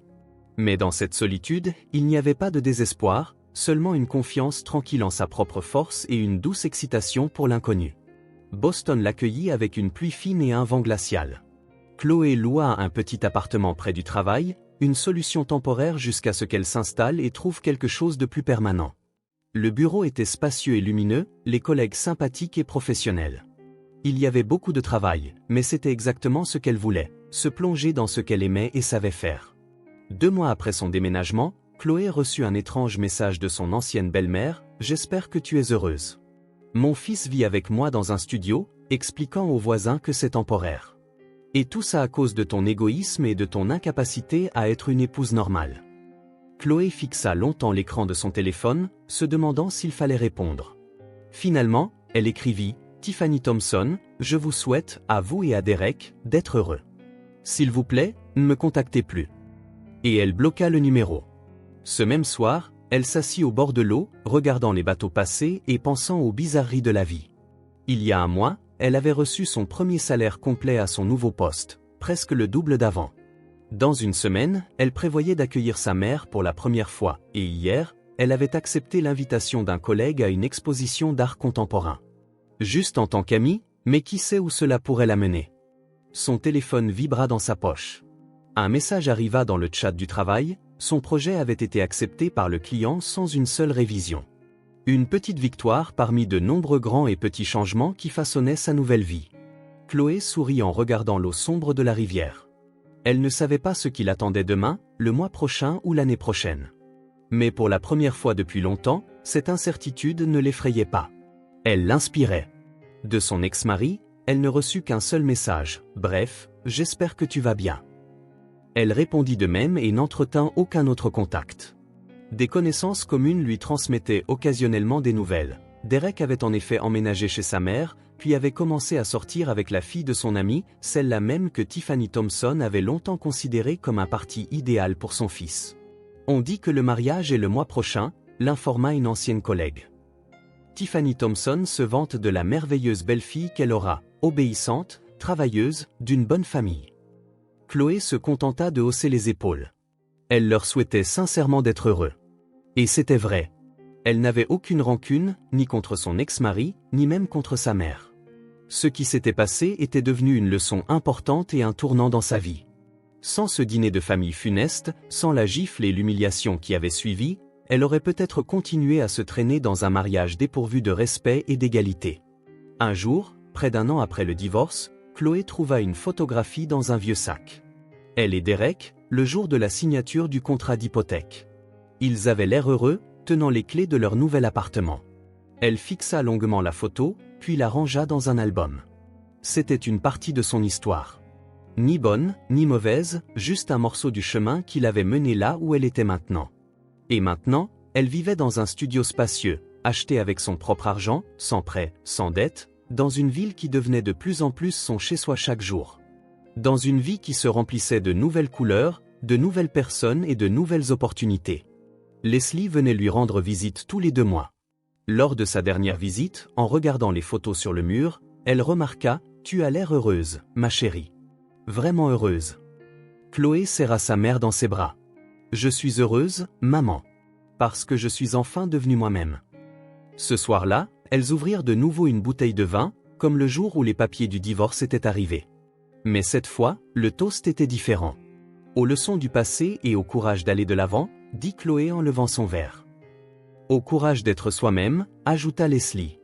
Mais dans cette solitude, il n'y avait pas de désespoir, seulement une confiance tranquille en sa propre force et une douce excitation pour l'inconnu. Boston l'accueillit avec une pluie fine et un vent glacial. Chloé loua un petit appartement près du travail, une solution temporaire jusqu'à ce qu'elle s'installe et trouve quelque chose de plus permanent. Le bureau était spacieux et lumineux, les collègues sympathiques et professionnels. Il y avait beaucoup de travail, mais c'était exactement ce qu'elle voulait, se plonger dans ce qu'elle aimait et savait faire. 2 mois après son déménagement, Chloé reçut un étrange message de son ancienne belle-mère « J'espère que tu es heureuse. Mon fils vit avec moi dans un studio, expliquant aux voisins que c'est temporaire. Et tout ça à cause de ton égoïsme et de ton incapacité à être une épouse normale. » Chloé fixa longtemps l'écran de son téléphone, se demandant s'il fallait répondre. Finalement, elle écrivit « Tiffany Thompson, je vous souhaite, à vous et à Derek, d'être heureux. S'il vous plaît, ne me contactez plus. » Et elle bloqua le numéro. Ce même soir, elle s'assit au bord de l'eau, regardant les bateaux passer et pensant aux bizarreries de la vie. Il y a un mois, elle avait reçu son premier salaire complet à son nouveau poste, presque le double d'avant. Dans une semaine, elle prévoyait d'accueillir sa mère pour la première fois, et hier, elle avait accepté l'invitation d'un collègue à une exposition d'art contemporain. Juste en tant qu'amie, mais qui sait où cela pourrait la mener. Son téléphone vibra dans sa poche. Un message arriva dans le chat du travail, son projet avait été accepté par le client sans une seule révision. Une petite victoire parmi de nombreux grands et petits changements qui façonnaient sa nouvelle vie. Chloé sourit en regardant l'eau sombre de la rivière. Elle ne savait pas ce qui l'attendait demain, le mois prochain ou l'année prochaine. Mais pour la première fois depuis longtemps, cette incertitude ne l'effrayait pas. Elle l'inspirait. De son ex-mari, elle ne reçut qu'un seul message, « Bref, j'espère que tu vas bien. » Elle répondit de même et n'entretint aucun autre contact. Des connaissances communes lui transmettaient occasionnellement des nouvelles. Derek avait en effet emménagé chez sa mère, puis avait commencé à sortir avec la fille de son ami, celle-là même que Tiffany Thompson avait longtemps considérée comme un parti idéal pour son fils. On dit que le mariage est le mois prochain, l'informa une ancienne collègue. Tiffany Thompson se vante de la merveilleuse belle-fille qu'elle aura, obéissante, travailleuse, d'une bonne famille. Chloé se contenta de hausser les épaules. Elle leur souhaitait sincèrement d'être heureux. Et c'était vrai. Elle n'avait aucune rancune, ni contre son ex-mari, ni même contre sa mère. Ce qui s'était passé était devenu une leçon importante et un tournant dans sa vie. Sans ce dîner de famille funeste, sans la gifle et l'humiliation qui avaient suivi, elle aurait peut-être continué à se traîner dans un mariage dépourvu de respect et d'égalité. Un jour, près d'1 an après le divorce, Chloé trouva une photographie dans un vieux sac. Elle et Derek, le jour de la signature du contrat d'hypothèque. Ils avaient l'air heureux, tenant les clés de leur nouvel appartement. Elle fixa longuement la photo, puis la rangea dans un album. C'était une partie de son histoire. Ni bonne, ni mauvaise, juste un morceau du chemin qui l'avait menée là où elle était maintenant. Et maintenant, elle vivait dans un studio spacieux, acheté avec son propre argent, sans prêt, sans dette, dans une ville qui devenait de plus en plus son chez-soi chaque jour. Dans une vie qui se remplissait de nouvelles couleurs, de nouvelles personnes et de nouvelles opportunités. Leslie venait lui rendre visite tous les 2 mois. Lors de sa dernière visite, en regardant les photos sur le mur, elle remarqua « Tu as l'air heureuse, ma chérie. Vraiment heureuse. » Chloé serra sa mère dans ses bras. « Je suis heureuse, maman. Parce que je suis enfin devenue moi-même. » Ce soir-là, elles ouvrirent de nouveau une bouteille de vin, comme le jour où les papiers du divorce étaient arrivés. Mais cette fois, le toast était différent. Aux leçons du passé et au courage d'aller de l'avant, dit Chloé en levant son verre. Au courage d'être soi-même, ajouta Leslie.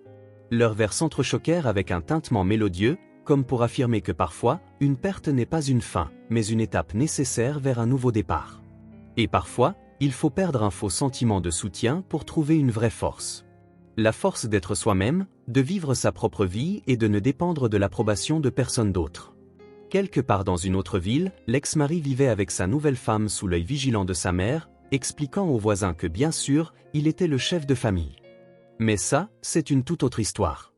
Leurs verres s'entrechoquèrent avec un tintement mélodieux, comme pour affirmer que parfois, une perte n'est pas une fin, mais une étape nécessaire vers un nouveau départ. Et parfois, il faut perdre un faux sentiment de soutien pour trouver une vraie force. La force d'être soi-même, de vivre sa propre vie et de ne dépendre de l'approbation de personne d'autre. Quelque part dans une autre ville, l'ex-mari vivait avec sa nouvelle femme sous l'œil vigilant de sa mère, expliquant aux voisins que bien sûr, il était le chef de famille. Mais ça, c'est une toute autre histoire.